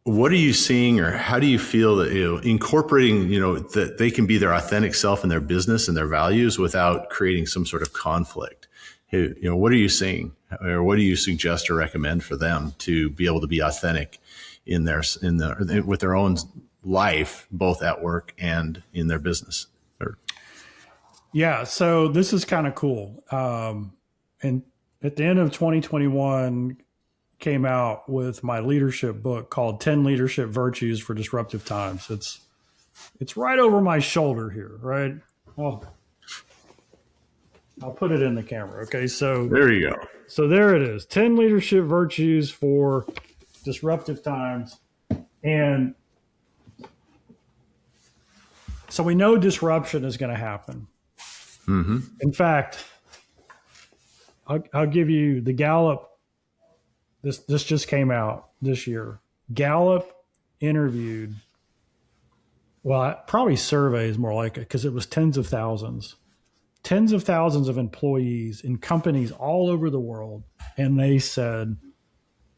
what are you seeing, or how do you feel that incorporating that they can be their authentic self in their business and their values without creating some sort of conflict? What are you seeing, or what do you suggest or recommend for them to be able to be authentic with their own life, both at work and in their business? Yeah, so this is kind of cool. And at the end of 2021, came out with my leadership book called 10 Leadership Virtues for Disruptive Times. It's right over my shoulder here, right? Well, I'll put it in the camera. Okay, so there you go. So there it is. 10 Leadership Virtues for Disruptive Times. And so we know disruption is going to happen. Mm-hmm. In fact, I'll give you the Gallup. This just came out this year. Gallup interviewed, well, probably surveys more like it, because it was tens of thousands of employees in companies all over the world. And they said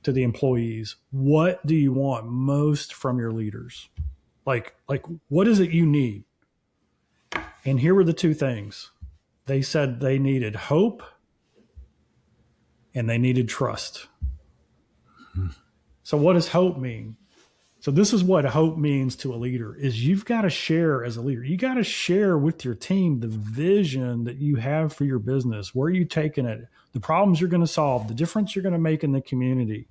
to the employees, what do you want most from your leaders? Like what is it you need? And here were the two things. They said they needed hope and they needed trust. So what does hope mean? So this is what hope means to a leader, is you've got to share as a leader. You got to share with your team the vision that you have for your business, where you're taking it, the problems you're going to solve, the difference you're going to make in the community.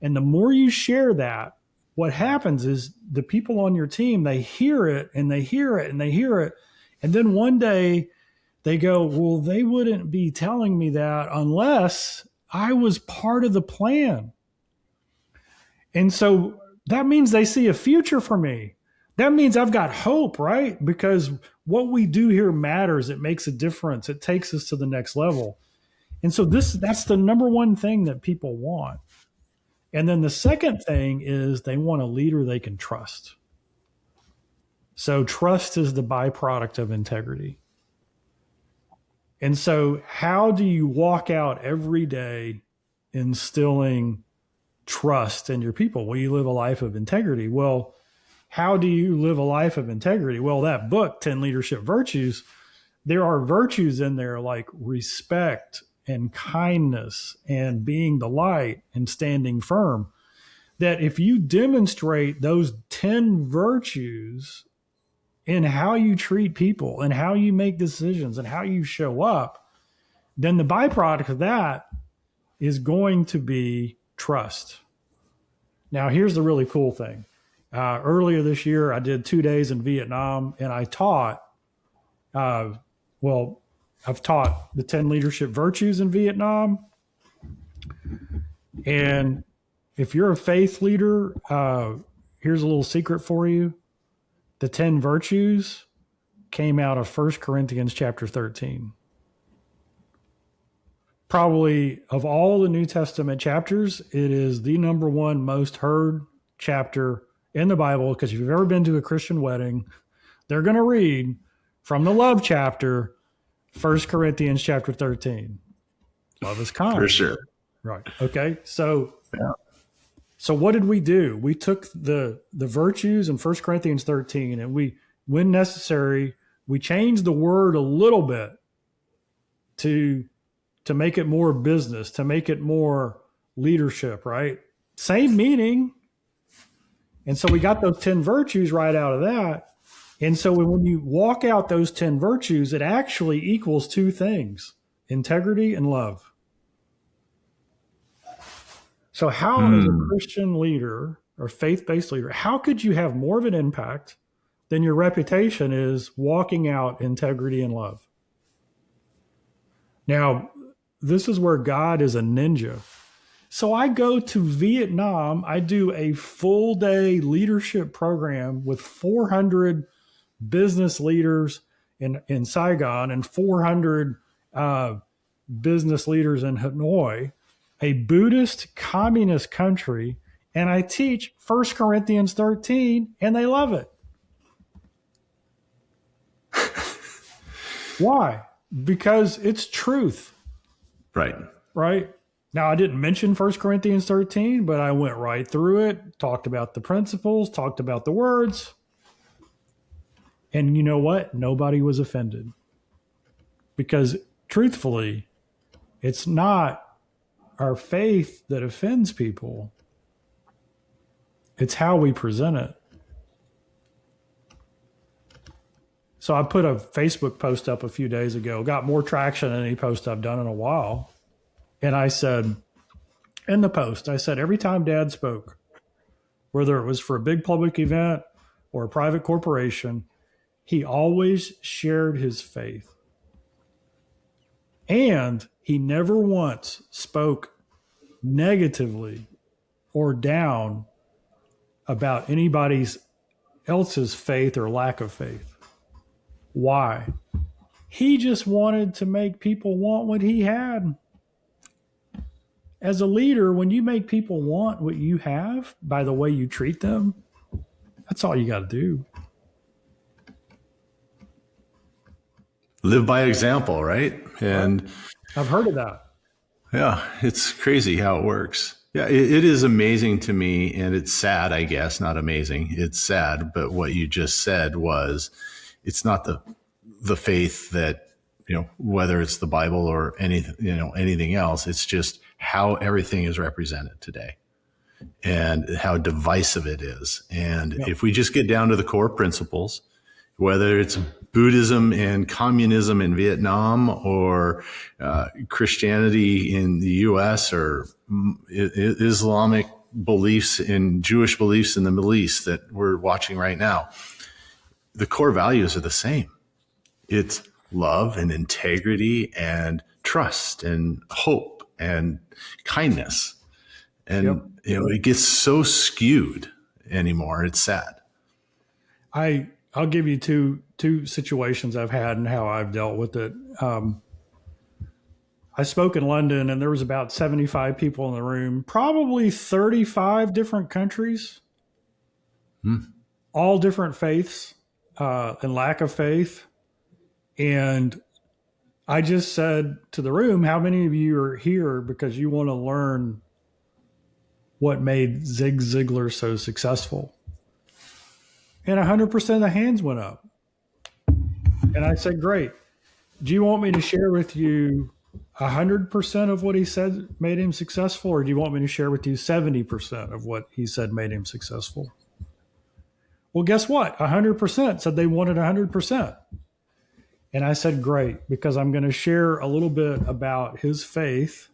And the more you share that, what happens is the people on your team, they hear it and they hear it and they hear it. And then one day they go, well, they wouldn't be telling me that unless I was part of the plan. And so that means they see a future for me. That means I've got hope, right? Because what we do here matters. It makes a difference. It takes us to the next level. And so that's the number one thing that people want. And then the second thing is they want a leader they can trust. So trust is the byproduct of integrity. And so how do you walk out every day instilling trust in your people? Well, you live a life of integrity. Well, how do you live a life of integrity? Well, that book, 10 Leadership Virtues, there are virtues in there like respect and kindness and being the light and standing firm, that if you demonstrate those 10 virtues in how you treat people and how you make decisions and how you show up, then the byproduct of that is going to be trust. Now, here's the really cool thing. Earlier this year, I did 2 days in Vietnam, and I taught, I've taught the 10 leadership virtues in Vietnam. And if you're a faith leader, here's a little secret for you. The 10 virtues came out of 1 Corinthians chapter 13. Probably of all the New Testament chapters, it is the number one most heard chapter in the Bible, because if you've ever been to a Christian wedding, they're going to read from the love chapter, 1 Corinthians chapter 13. Love is kind. For sure. Right. Okay. So what did we do? We took the virtues in 1 Corinthians 13, and we, when necessary, we changed the word a little bit to make it more business, to make it more leadership, right? Same meaning. And so we got those 10 virtues right out of that. And so when you walk out those 10 virtues, it actually equals two things: integrity and love. So how, as a Christian leader or faith-based leader, how could you have more of an impact than your reputation is walking out integrity and love? Now, this is where God is a ninja. So I go to Vietnam. I do a full day leadership program with 400 business leaders in Saigon and 400 business leaders in Hanoi, a Buddhist communist country, and I teach 1 Corinthians 13, and they love it. Why? Because it's truth. Right. Right? Now, I didn't mention 1 Corinthians 13, but I went right through it, talked about the principles, talked about the words. And you know what? Nobody was offended. Because truthfully, it's not our faith that offends people. It's how we present it. So I put a Facebook post up a few days ago, got more traction than any post I've done in a while. And I said, in the post, I said, every time Dad spoke, whether it was for a big public event or a private corporation, he always shared his faith. And he never once spoke negatively or down about anybody else's faith or lack of faith. Why? He just wanted to make people want what he had. As a leader, when you make people want what you have by the way you treat them, that's all you got to do. Live by example, right? And I've heard of that. yeah, it's crazy how it works. Yeah, it is amazing to me, and it's sad, I guess. Not amazing, it's sad. But what you just said was, it's not the faith that, whether it's the Bible or anything else. It's just how everything is represented today and how divisive it is. And if we just get down to the core principles, whether it's Buddhism and communism in Vietnam or Christianity in the U.S. or Islamic beliefs and Jewish beliefs in the Middle East that we're watching right now, the core values are the same. It's love and integrity and trust and hope and kindness. And, it gets so skewed anymore. It's sad. I'll give you two situations I've had and how I've dealt with it. I spoke in London, and there was about 75 people in the room, probably 35 different countries, all different faiths and lack of faith. And I just said to the room, how many of you are here because you want to learn what made Zig Ziglar so successful? And 100% of the hands went up. And I said, great. Do you want me to share with you 100% of what he said made him successful? Or do you want me to share with you 70% of what he said made him successful? Well, guess what? 100% said they wanted 100%. And I said, great, because I'm going to share a little bit about his faith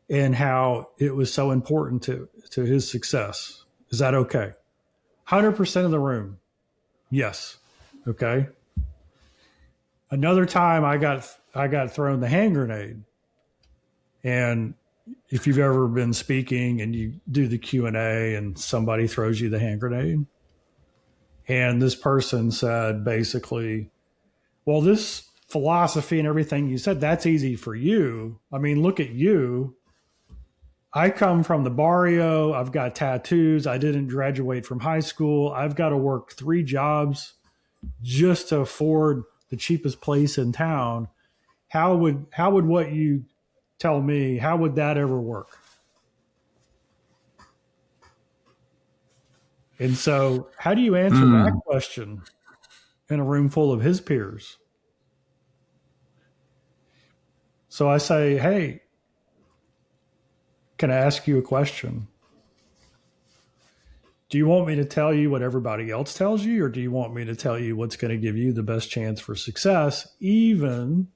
and how it was so important to his success. Is that okay? 100% of the room. Yes. Okay. Another time I got thrown the hand grenade. And if you've ever been speaking and you do the Q&A and somebody throws you the hand grenade, And this person said basically, well, this philosophy and everything you said, that's easy for you. I mean, look at you. I come from the barrio. I've got tattoos. I didn't graduate from high school. I've got to work 3 jobs just to afford the cheapest place in town. How would what you tell me, how would that ever work? And so, how do you answer that question in a room full of his peers? So I say, hey, can I ask you a question? Do you want me to tell you what everybody else tells you, or do you want me to tell you what's going to give you the best chance for success, even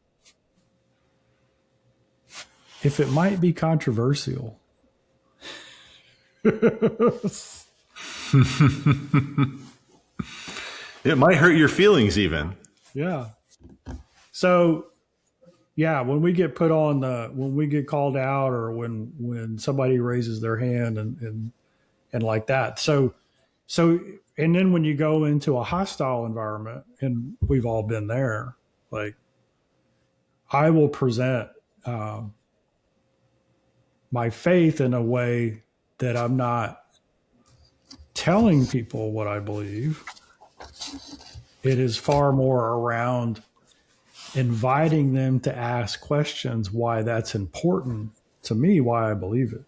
if it might be controversial? It might hurt your feelings even. Yeah. So, yeah, when we get when we get called out, or when somebody raises their hand and like that. So, and then when you go into a hostile environment, and we've all been there, like I will present my faith in a way that I'm not telling people what I believe. It is far more around inviting them to ask questions, why that's important to me, why I believe it.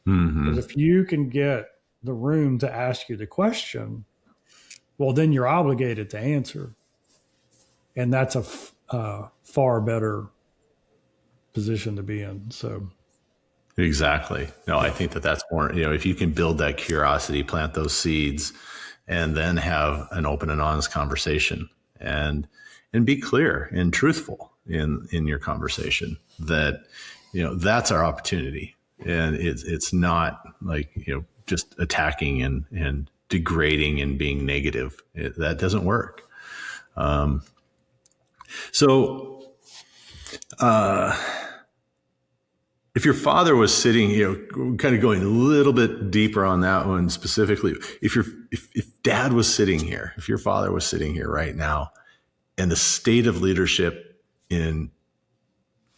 Because if you can get the room to ask you the question, well, then you're obligated to answer. And that's a far better position to be in. So, Exactly. No, I think that that's more, if you can build that curiosity, plant those seeds, and then have an open and honest conversation and be clear and truthful in your conversation, that, that's our opportunity. And it's not like, just attacking and degrading and being negative. That doesn't work. If your father was sitting, kind of going a little bit deeper on that one specifically, if dad was sitting here, if your father was sitting here right now, and the state of leadership in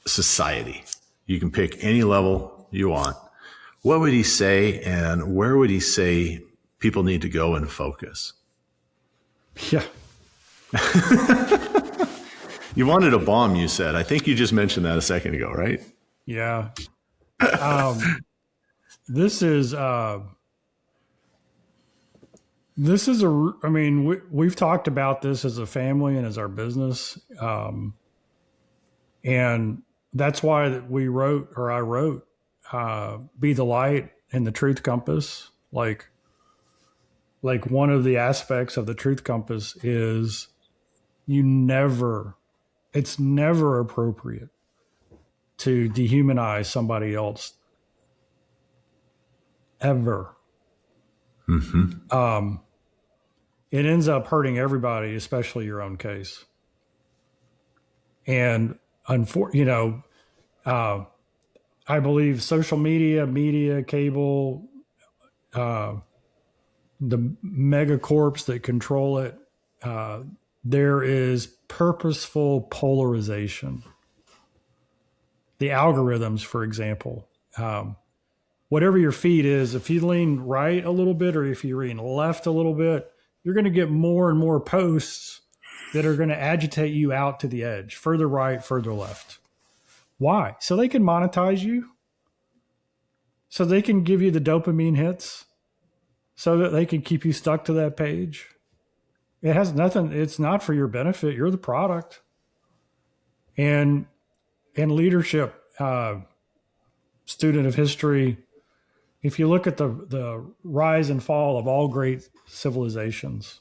society, you can pick any level you want, what would he say, and where would he say people need to go and focus? yeah. You wanted a bomb, you said. I think you just mentioned that a second ago, right? Yeah. This is I mean, we've talked about this as a family and as our business. And that's why I wrote, Be the Light and the Truth Compass. Like one of the aspects of the Truth Compass is it's never appropriate to dehumanize somebody else, ever. It ends up hurting everybody, especially your own case. And I believe social media, cable, the megacorps that control it, there is purposeful polarization. The algorithms, for example, whatever your feed is, if you lean right a little bit or if you lean left a little bit, you're going to get more and more posts that are going to agitate you out to the edge, further right, further left. Why? So they can monetize you, so they can give you the dopamine hits, so that they can keep you stuck to that page. It has nothing, it's not for your benefit. You're the product. And leadership, student of history, if you look at the rise and fall of all great civilizations,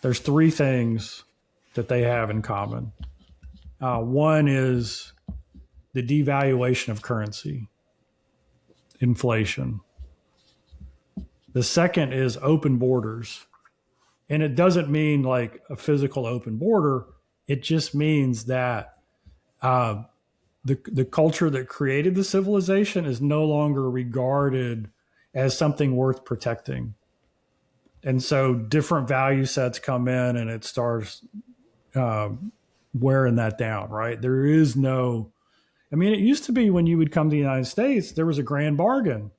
there's 3 things that they have in common. One is the devaluation of currency, inflation. The second is open borders. And it doesn't mean like a physical open border. It just means that the culture that created the civilization is no longer regarded as something worth protecting. And so different value sets come in and it starts wearing that down, right? There is no, I mean, it used to be when you would come to the United States, there was a grand bargain.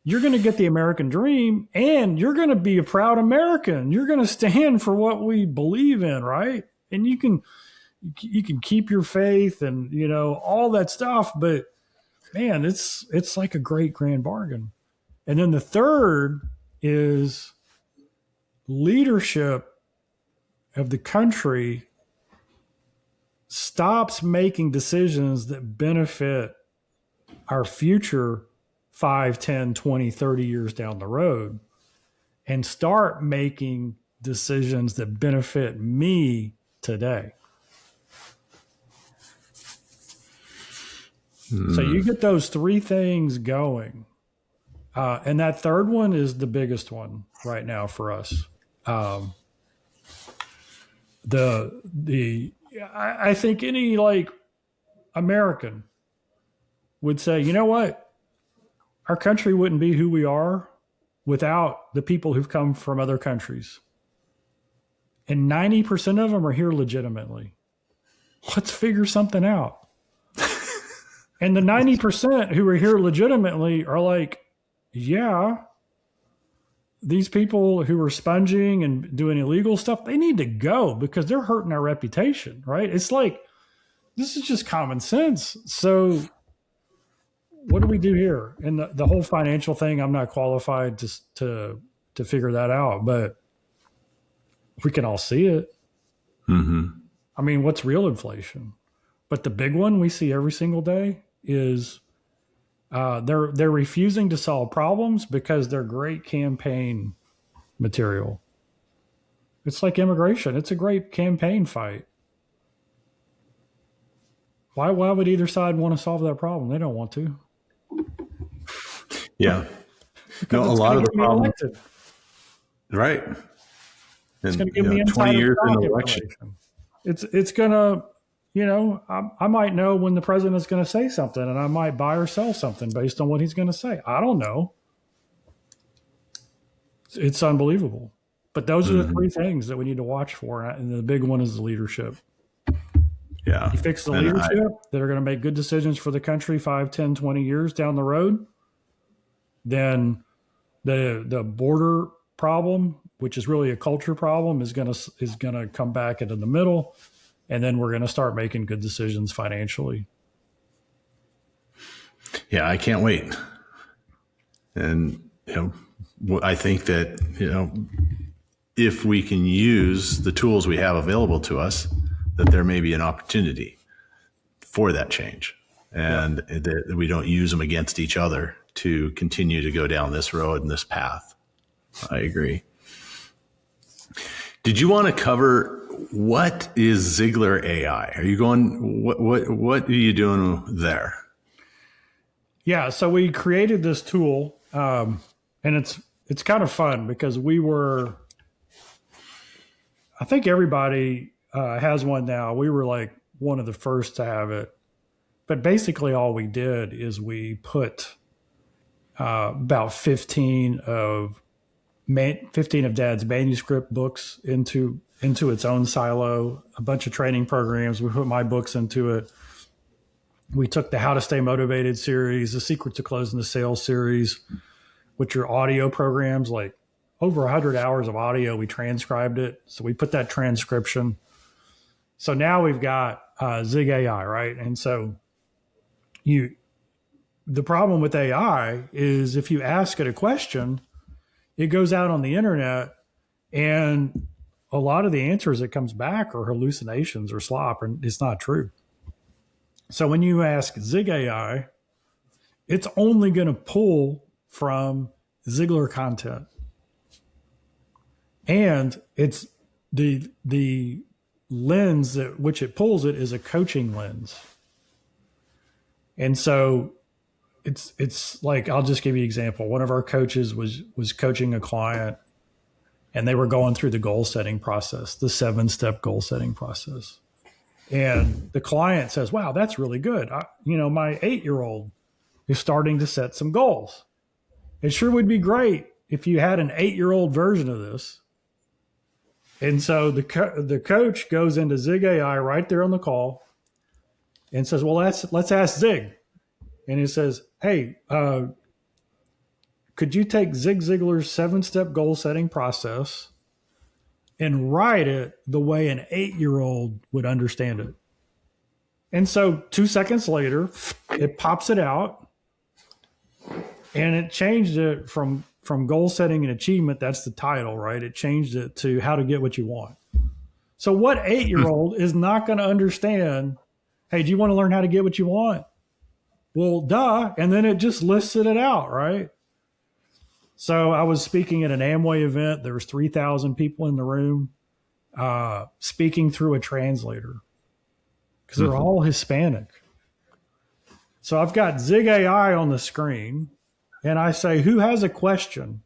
You're going to get the American dream and you're going to be a proud American. You're going to stand for what we believe in, right? And you can keep your faith and, you know, all that stuff, but man, it's like a great grand bargain. And then the third is leadership of the country stops making decisions that benefit our future 5, 10, 20, 30 years down the road and start making decisions that benefit me today. So you get those three things going. And that third one is the biggest one right now for us. I think any like American would say, you know what? Our country wouldn't be who we are without the people who've come from other countries. And 90% of them are here legitimately. Let's figure something out. And the 90% who are here legitimately are like, yeah, these people who are sponging and doing illegal stuff, they need to go because they're hurting our reputation, right? It's like, this is just common sense. So what do we do here? And the whole financial thing, I'm not qualified to figure that out, but we can all see it. Mm-hmm. I mean, what's real inflation? But the big one we see every single day is they're refusing to solve problems because they're great campaign material. It's like immigration. It's a great campaign fight. Why would either side want to solve that problem? They don't want to. Yeah. No, a lot of the problem. Right. It's going to give me 20 years in an election. It's going to, you know, I might know when the president's going to say something and I might buy or sell something based on what he's going to say. I don't know. It's unbelievable. But those are the three things that we need to watch for. And the big one is the leadership. Yeah. You fix the leadership that are going to make good decisions for the country 5, 10, 20 years down the road. Then the border problem, which is really a culture problem, is going to come back into the middle. And then we're going to start making good decisions financially. Yeah, I can't wait. And, you know, I think that, you know, if we can use the tools we have available to us, that there may be an opportunity for that change and that we don't use them against each other to continue to go down this road and this path. I agree. Did you want to cover what is Ziglar AI? Are you going, what are you doing there? Yeah. So we created this tool and it's kind of fun because I think everybody has one now. We were like one of the first to have it, but basically all we did is we put about 15 of Dad's manuscript books into its own silo, a bunch of training programs. We put my books into it. We took the How to Stay Motivated series, the Secret to Closing the Sales series, which are audio programs, like over 100 hours of audio. We transcribed it. So we put that transcription. So now we've got Zig AI, right? And so the problem with AI is if you ask it a question, it goes out on the internet and a lot of the answers that comes back are hallucinations or slop, and it's not true. So when you ask Zig AI, it's only going to pull from Ziglar content. And it's the lens that which it pulls it is a coaching lens. And so it's like, I'll just give you an example. One of our coaches was coaching a client and they were going through the goal setting process, the 7-step goal setting process. And the client says, wow, that's really good. My 8-year-old is starting to set some goals. It sure would be great if you had an 8-year-old version of this? And so the coach goes into Zig AI right there on the call and says, well, let's ask Zig. And he says, hey, could you take Zig Ziglar's 7-step goal setting process and write it the way an 8-year-old would understand it? And so 2 seconds later, it pops it out, and it changed it from goal setting and achievement. That's the title, right? It changed it to how to get what you want. So what 8-year-old is not going to understand, hey, do you want to learn how to get what you want? Well, duh. And then it just listed it out, right? So I was speaking at an Amway event. There was 3,000 people in the room, speaking through a translator because they're all Hispanic. So I've got Zig AI on the screen, and I say, who has a question?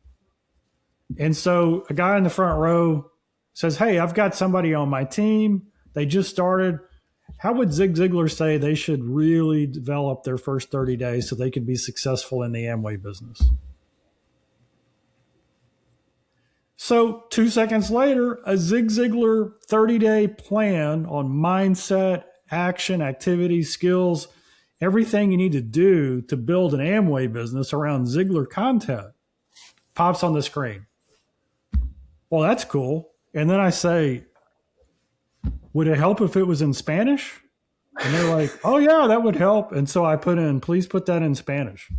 And so a guy in the front row says, hey, I've got somebody on my team. They just started. How would Zig Ziglar say they should really develop their first 30 days so they can be successful in the Amway business? So 2 seconds later, a Zig Ziglar 30-day plan on mindset, action, activity, skills, everything you need to do to build an Amway business around Ziglar content pops on the screen. Well, that's cool. And then I say, would it help if it was in Spanish? And they're like, oh, yeah, that would help. And so I put in, please put that in Spanish.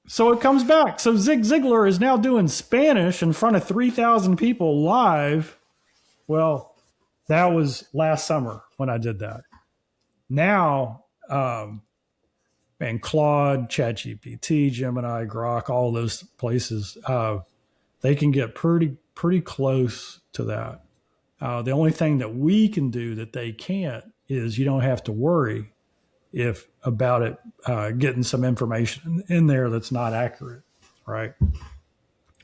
So it comes back. So Zig Ziglar is now doing Spanish in front of 3,000 people live. Well, that was last summer when I did that. Now, and Claude, ChatGPT, Gemini, Grok, all those places, they can get pretty close to that. The only thing that we can do that they can't is you don't have to worry about it getting some information in there that's not accurate, right?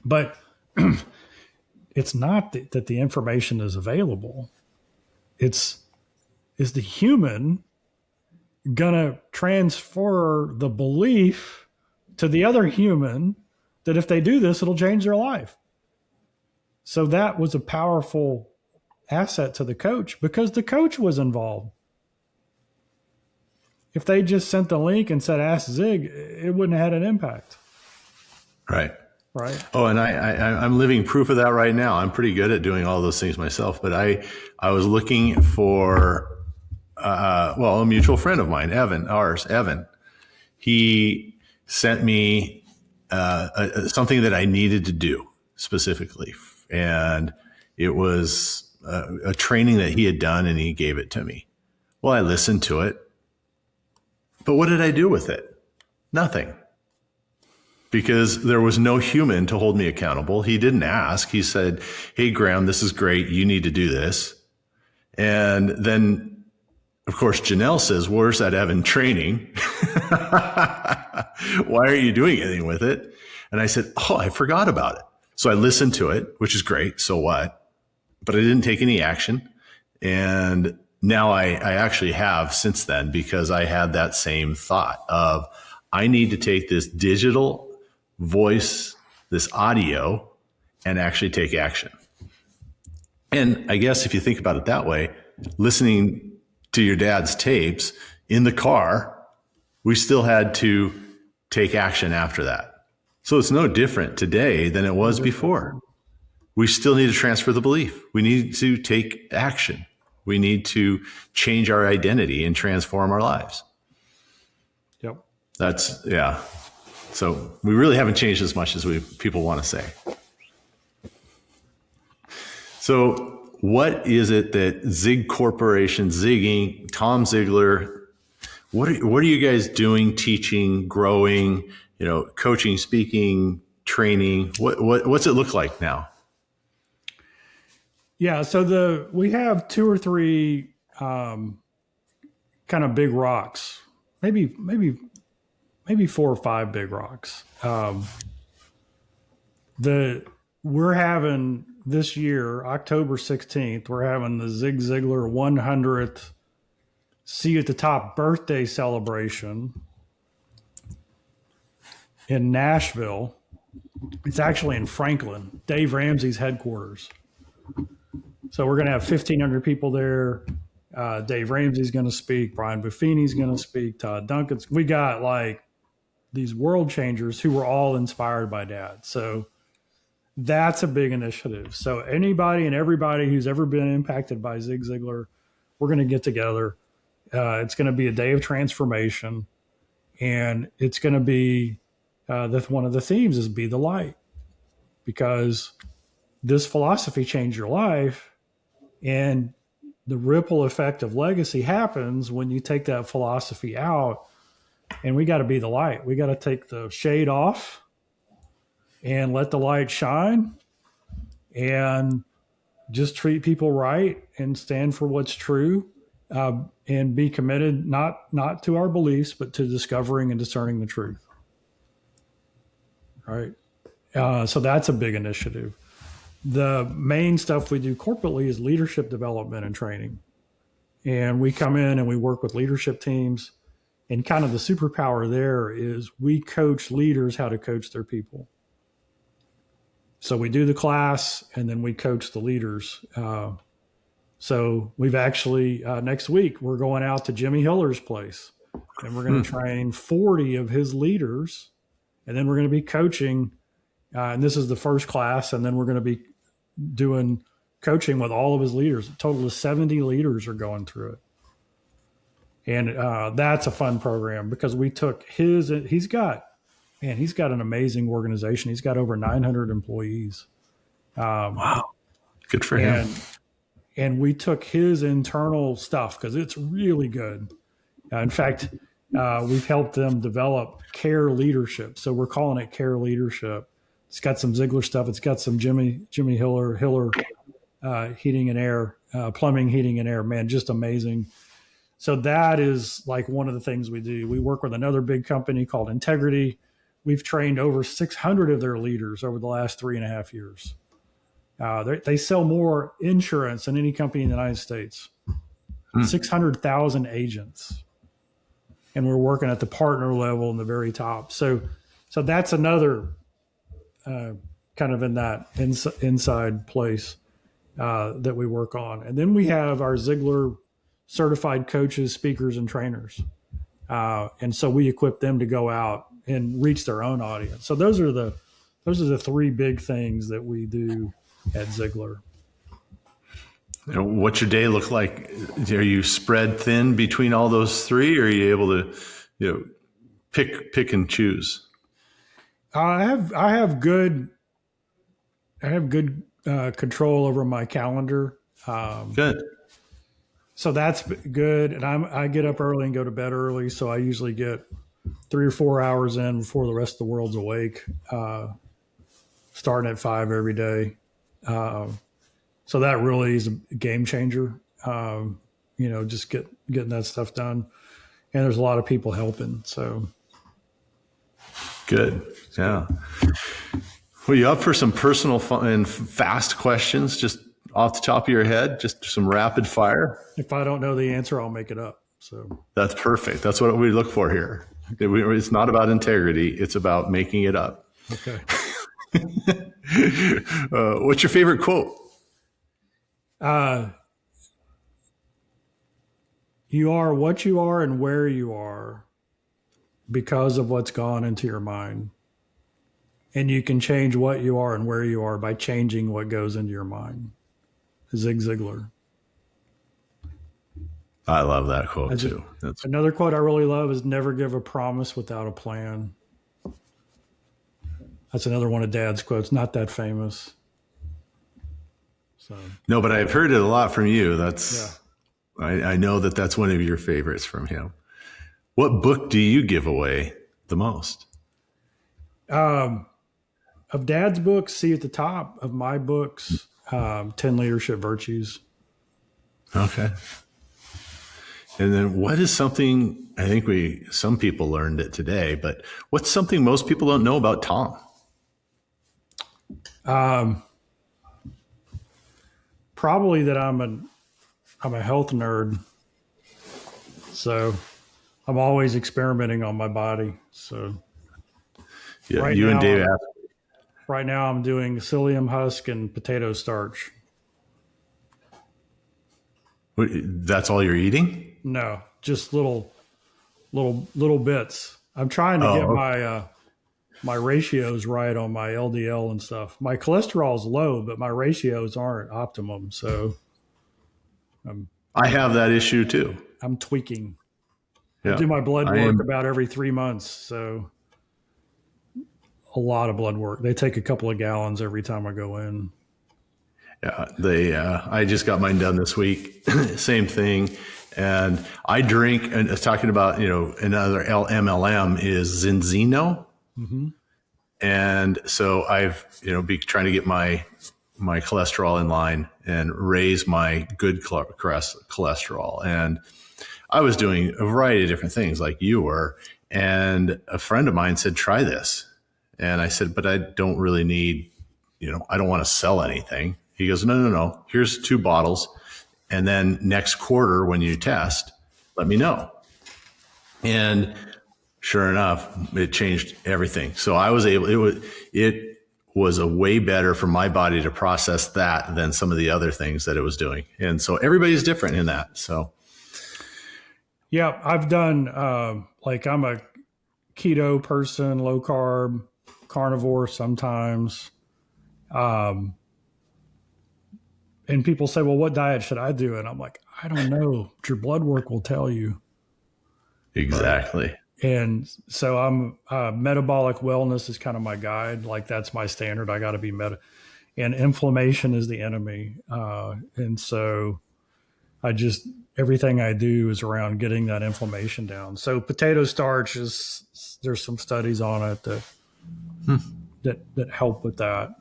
But it's not that the information is available. Is the human gonna transfer the belief to the other human that if they do this, it'll change their life? So that was a powerful asset to the coach because the coach was involved. If they just sent the link and said, ask Zig, it wouldn't have had an impact. Right. Right. Oh, and I'm living proof of that right now. I'm pretty good at doing all those things myself, but I was looking for, a mutual friend of mine, Evan. He sent me something that I needed to do specifically. And it was a training that he had done, and he gave it to me. Well, I listened to it. But what did I do with it? Nothing. Because there was no human to hold me accountable. He didn't ask. He said, hey, Graham, this is great. You need to do this. And then, of course, Janelle says, where's that Evan training? Why aren't you doing anything with it? And I said, oh, I forgot about it. So I listened to it, which is great. So what? But I didn't take any action. And now I actually have since then, because I had that same thought of, I need to take this digital voice, this audio, and actually take action. And I guess if you think about it that way, listening to your dad's tapes in the car, we still had to take action after that. So it's no different today than it was before. We still need to transfer the belief. We need to take action. We need to change our identity and transform our lives. Yep. Yeah. So we really haven't changed as much as people want to say. So what is it that Zig Corporation, Zig Inc., Tom Ziglar, what are you guys doing, teaching, growing, coaching, speaking, training? What's it look like now? Yeah, so we have 2 or 3 kind of big rocks, maybe 4 or 5 big rocks. We're having this year, October 16th, we're having the Zig Ziglar 100th See You at the Top birthday celebration in Nashville. It's actually in Franklin, Dave Ramsey's headquarters. So we're going to have 1,500 people there. Dave Ramsey's going to speak. Brian Buffini's going to speak. Todd Duncan's. We got like these world changers who were all inspired by Dad. So that's a big initiative. So anybody and everybody who's ever been impacted by Zig Ziglar, we're going to get together. It's going to be a day of transformation, and it's going to be one of the themes is be the light, because this philosophy changed your life, and the ripple effect of legacy happens when you take that philosophy out. And we got to be the light. We got to take the shade off and let the light shine, and just treat people right and stand for what's true, and be committed not to our beliefs, but to discovering and discerning the truth. Right. So that's a big initiative. The main stuff we do corporately is leadership development and training. And we come in and we work with leadership teams. And kind of the superpower there is we coach leaders how to coach their people. So we do the class and then we coach the leaders. So we've actually, next week, we're going out to Jimmy Hiller's place, and we're going to train 40 of his leaders. And then we're going to be coaching, and this is the first class. And then we're going to be doing coaching with all of his leaders. A total of 70 leaders are going through it. And that's a fun program because we took he's got an amazing organization. He's got over 900 employees. Wow. Good for him. And we took his internal stuff because it's really good. In fact, we've helped them develop care leadership. So we're calling it care leadership. It's got some Ziglar stuff. It's got some Jimmy Hiller heating and air, plumbing, heating and air, man, just amazing. So that is like one of the things we do. We work with another big company called Integrity. We've trained over 600 of their leaders over the last 3.5 years. They sell more insurance than any company in the United States. 600,000 agents. And we're working at the partner level in the very top. So that's another kind of in that inside place that we work on. And then we have our Ziglar certified coaches, speakers, and trainers. And so we equip them to go out and reach their own audience. So those are the three big things that we do at Ziglar. What's your day look like? Are you spread thin between all those three, or are you able to, pick and choose? I have good control over my calendar. Good. So that's good. And I get up early and go to bed early. So I usually get 3 or 4 hours in before the rest of the world's awake, starting at 5 every day. So that really is a game changer. Just getting that stuff done. And there's a lot of people helping. So good. Yeah. Well, you up for some personal fun and fast questions, just off the top of your head, just some rapid fire? If I don't know the answer, I'll make it up. So that's perfect. That's what we look for here. It's not about integrity. It's about making it up. Okay. What's your favorite quote? You are what you are and where you are because of what's gone into your mind. And you can change what you are and where you are by changing what goes into your mind. Zig Ziglar. I love that quote too. Another quote I really love is never give a promise without a plan. That's another one of Dad's quotes, not that famous. So no, but I've heard it a lot from you. I know that's one of your favorites from him. What book do you give away the most? Of Dad's books, see at the top. Of my books, 10 Leadership Virtues. Okay. And then what is something, I think some people learned it today, but what's something most people don't know about Tom? Probably that I'm a health nerd. So I'm always experimenting on my body. So yeah, right you now, and Dave Right now I'm doing psyllium husk and potato starch. That's all you're eating? No, just little bits. I'm trying to get Oh, my ratios right on my LDL and stuff. My cholesterol's low, but my ratios aren't optimum. So I'm I have that issue too. I'm tweaking. I Yeah, do my blood I work am. about every 3 months. So a lot of blood work. They take a couple of gallons every time I go in. Yeah, I just got mine done this week. Same thing. And I drink, and talking about, another MLM is Zinzino. Mm-hmm. And so I've, be trying to get my cholesterol in line and raise my good cholesterol. And I was doing a variety of different things like you were. And a friend of mine said, try this. And I said, but I don't really need, I don't want to sell anything. He goes, no. Here's 2 bottles. And then next quarter, when you test, let me know. And sure enough, it changed everything. So I was able, it was a way better for my body to process that than some of the other things that it was doing. And so everybody's different in that. So Yeah, I've done like I'm a keto person, low carb, carnivore sometimes. Um, and people say, well, what diet should I do? And I'm like, I don't know. Your blood work will tell you. exactly. And so I'm metabolic wellness is kind of my guide. Like that's my standard. I got to be and inflammation is the enemy. And so everything I do is around getting that inflammation down. So potato starch there's some studies on it that help with that.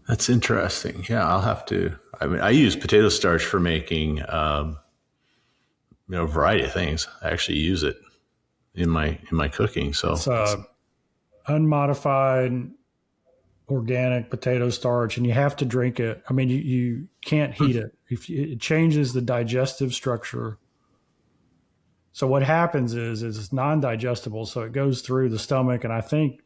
That's interesting. Yeah, I'll have to. I mean, I use potato starch for making, a variety of things. I actually use it in my cooking. So It's unmodified organic potato starch, and you have to drink it. I mean, you can't heat it. It changes the digestive structure. So what happens is it's non-digestible, so it goes through the stomach, and I think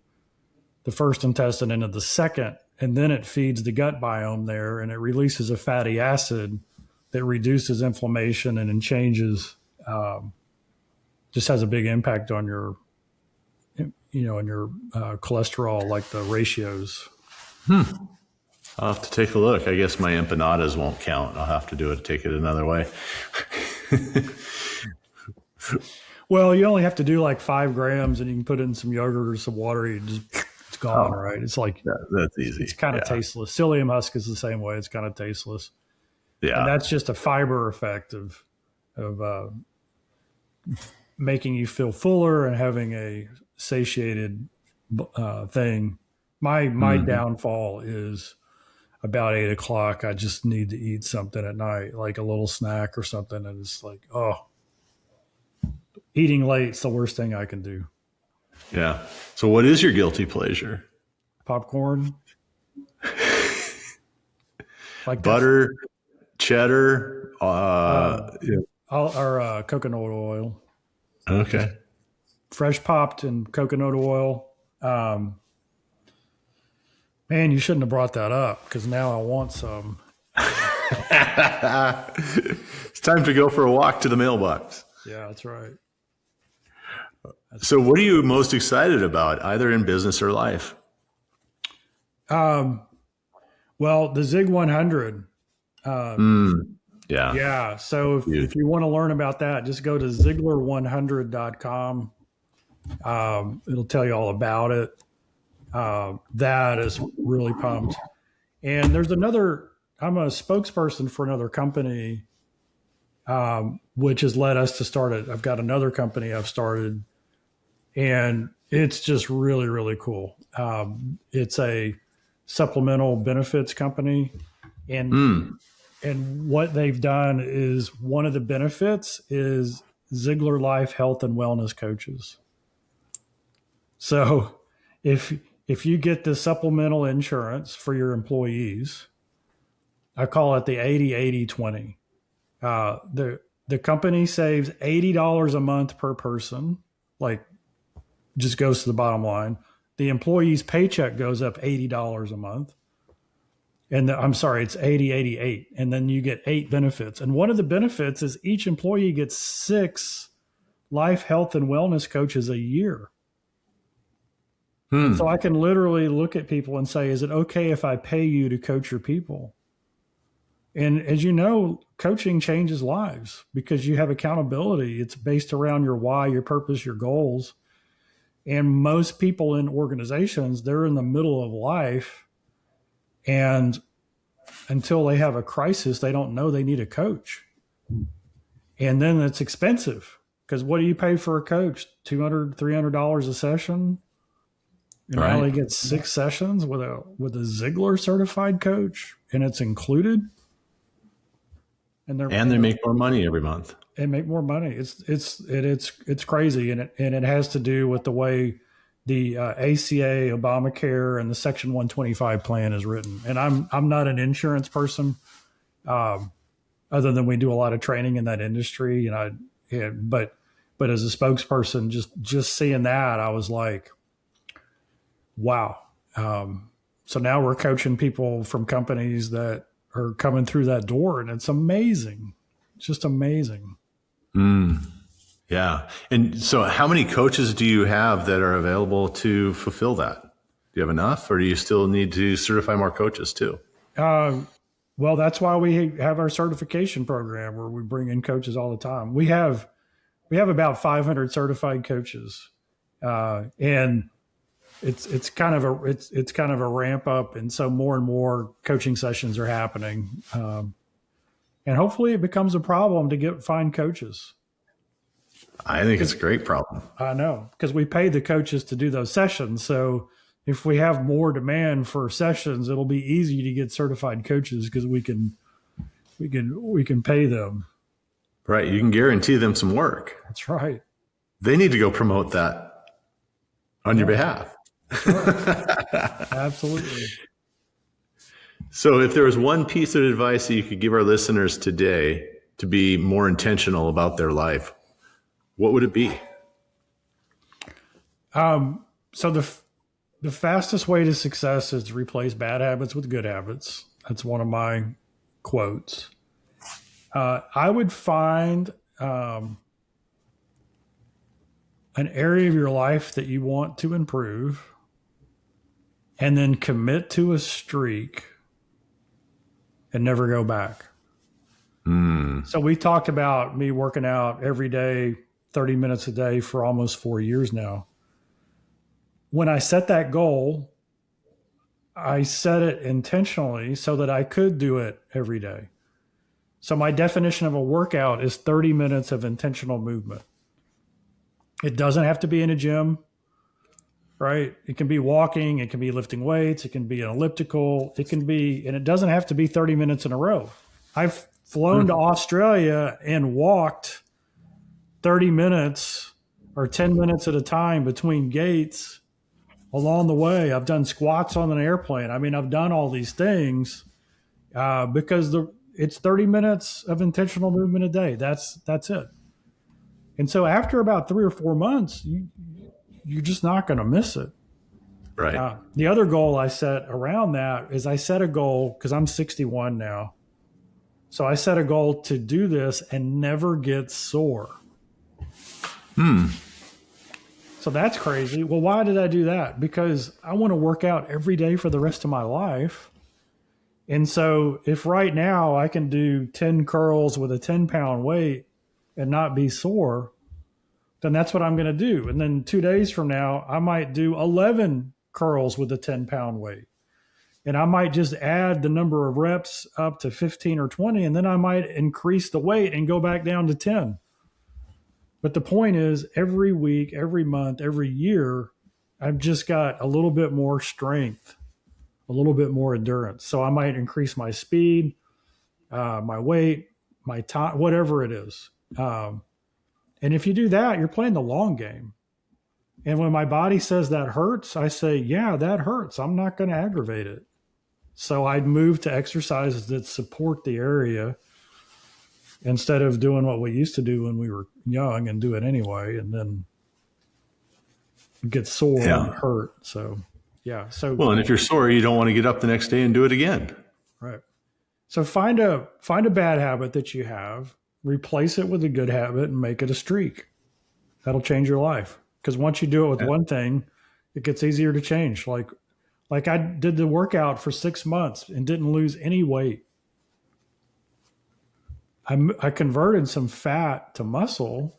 the first intestine into the second, and then it feeds the gut biome there, and it releases a fatty acid that reduces inflammation and changes. Just has a big impact on your, on your cholesterol, like the ratios. I'll have to take a look. I guess my empanadas won't count. I'll have to take it another way. Well, you only have to do like 5 grams, and you can put in some yogurt or some water. It's gone, right? It's like That's easy. it's kind of tasteless. Psyllium husk is the same way. It's kind of tasteless, Yeah. and that's just a fiber effect of making you feel fuller and having a satiated thing. My downfall is about 8 o'clock. I just need to eat something at night, like a little snack or something, and it's like, eating late's the worst thing I can do. Yeah. So what is your guilty pleasure? Popcorn, like Butter, cheddar, or coconut oil, okay. fresh popped and coconut oil. Man, you shouldn't have brought that up because now I want some. It's time to go for a walk to the mailbox. Yeah, that's right. So what are you most excited about, either in business or life? Well, the Zig 100. Yeah. Yeah. So if you want to learn about that, just go to Ziglar100.com. It'll tell you all about it. That is really pumped. And there's I'm a spokesperson for another company, which has led us to start it. I've got another company I've started, and it's just really, really cool. It's a supplemental benefits company. And what they've done is one of the benefits is Ziglar Life Health and Wellness Coaches. So if you get the supplemental insurance for your employees, I call it the 80-80-20. The company saves $80 a month per person, like just goes to the bottom line. the employee's paycheck goes up $80 a month. And I'm sorry, it's 88. And then you get 8 benefits. And one of the benefits is each employee gets 6 life, health, and wellness coaches a year. So I can literally look at people and say, is it okay if I pay you to coach your people? And as you know, coaching changes lives because you have accountability. It's based around your why, your purpose, your goals. And most people in organizations, they're in the middle of life. And until they have a crisis, they don't know they need a coach. And then it's expensive because what do you pay for a coach? $200, $300 a session? And I only get 6 sessions with a Ziglar certified coach, and it's included. And they make more money every month. And make more money. It's crazy, and it has to do with the way the ACA, Obamacare, and the Section 125 plan is written. And I'm not an insurance person, other than we do a lot of training in that industry. But as a spokesperson, just seeing that, I was like, wow. So now we're coaching people from companies that are coming through that door, and it's amazing. It's just amazing. Yeah. And so how many coaches do you have that are available to fulfill that? Do you have enough, or do you still need to certify more coaches too? Well, that's why we have our certification program where we bring in coaches all the time. We have about 500 certified coaches, and it's kind of a ramp up, and so more and more coaching sessions are happening, and hopefully it becomes a problem to find coaches. I think it's a great problem. I know, because we pay the coaches to do those sessions. So if we have more demand for sessions, it'll be easy to get certified coaches because we can pay them. Right. You can guarantee them some work. That's right. They need to go promote that on your behalf. Absolutely. So if there was one piece of advice that you could give our listeners today to be more intentional about their life, what would it be? So the fastest way to success is to replace bad habits with good habits. That's one of my quotes. I would find an area of your life that you want to improve, and then commit to a streak and never go back. So we talked about me working out every day, 30 minutes a day for almost 4 years now. When I set that goal, I set it intentionally so that I could do it every day. So my definition of a workout is 30 minutes of intentional movement. It doesn't have to be in a gym, right? It can be walking, it can be lifting weights, it can be an elliptical, and it doesn't have to be 30 minutes in a row. I've flown to Australia and walked 30 minutes or 10 minutes at a time between gates along the way. I've done squats on an airplane. I mean, I've done all these things because it's 30 minutes of intentional movement a day. That's it. And so after about 3 or 4 months, you're just not going to miss it. Right. The other goal I set around that is I set a goal because I'm 61 now. So I set a goal to do this and never get sore. So that's crazy. Well, why did I do that? Because I want to work out every day for the rest of my life. And so if right now I can do 10 curls with a 10-pound weight and not be sore, then that's what I'm going to do. And then 2 days from now, I might do 11 curls with a 10-pound weight. And I might just add the number of reps up to 15 or 20, and then I might increase the weight and go back down to 10. But the point is, every week, every month, every year, I've just got a little bit more strength, a little bit more endurance. So I might increase my speed, my weight, my time, whatever it is. And if you do that, you're playing the long game. And when my body says that hurts, I say, yeah, that hurts. I'm not going to aggravate it. So I'd move to exercises that support the area instead of doing what we used to do when we were young and do it anyway. And then get sore and Yeah. hurt. So, yeah. So, Well, and if you're sore, you don't want to get up the next day and do it again. right. So find a bad habit that you have, replace it with a good habit, and make it a streak. That'll change your life. Because once you do it with one thing, it gets easier to change. Like I did the workout for 6 months and didn't lose any weight. I converted some fat to muscle,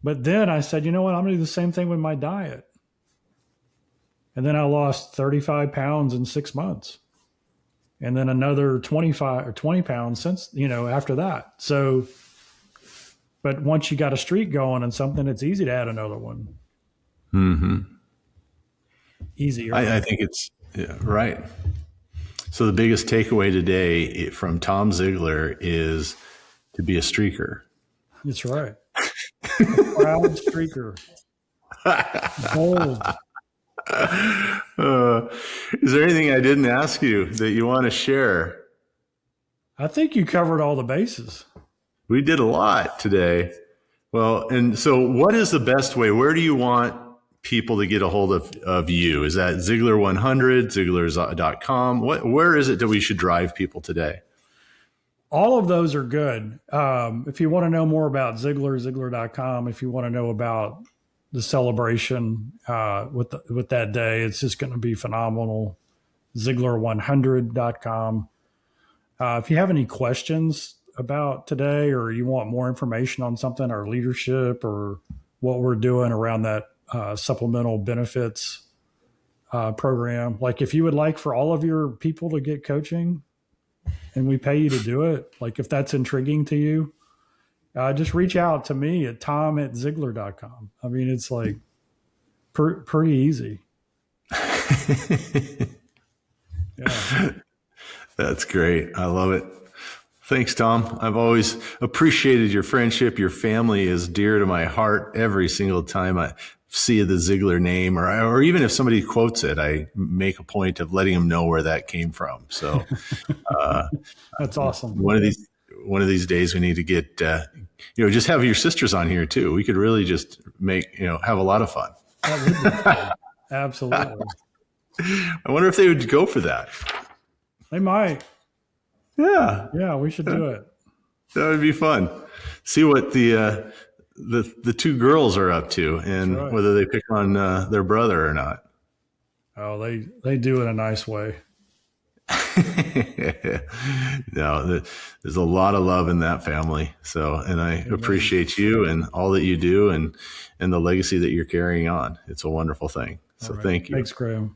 but then I said, you know what? I'm going to do the same thing with my diet. And then I lost 35 pounds in 6 months. And then another 25 or 20 pounds since, after that. So, but once you got a streak going and something, it's easy to add another one. Mm-hmm. Easier. I think it's right. So the biggest takeaway today from Tom Ziglar is to be a streaker. That's right. A proud streaker. Bold. Is there anything I didn't ask you that you want to share? I think you covered all the bases. We did a lot today. Well, and so what is the best way? Where do you want people to get a hold of you? Is that Ziglar 100, Ziglars.com? Where is it that we should drive people today? All of those are good. If you want to know more about Ziglar, Ziglar.com. If you want to know about the celebration with that day, it's just going to be phenomenal. Ziglar100.com. If you have any questions about today, or you want more information on something, our leadership or what we're doing around that supplemental benefits program, like if you would like for all of your people to get coaching and we pay you to do it, like if that's intriguing to you, just reach out to me at tom@ziglar.com. I mean, it's like pretty easy. Yeah. That's great. I love it. Thanks, Tom. I've always appreciated your friendship. Your family is dear to my heart. Every single time I see the Ziglar name, or even if somebody quotes it, I make a point of letting them know where that came from. So that's awesome. One of these days we need to get, just have your sisters on here too. We could really just have a lot of fun. That would be fun. Absolutely. I wonder if they would go for that. They might. Yeah. Yeah, we should do it. That would be fun. See what the two girls are up to, and right, whether they pick on their brother or not. Oh, they do it in a nice way. No, there's a lot of love in that family. So, and I appreciate you and all that you do, and the legacy that you're carrying on. It's a wonderful thing. So, right, thank you. Thanks, Graham.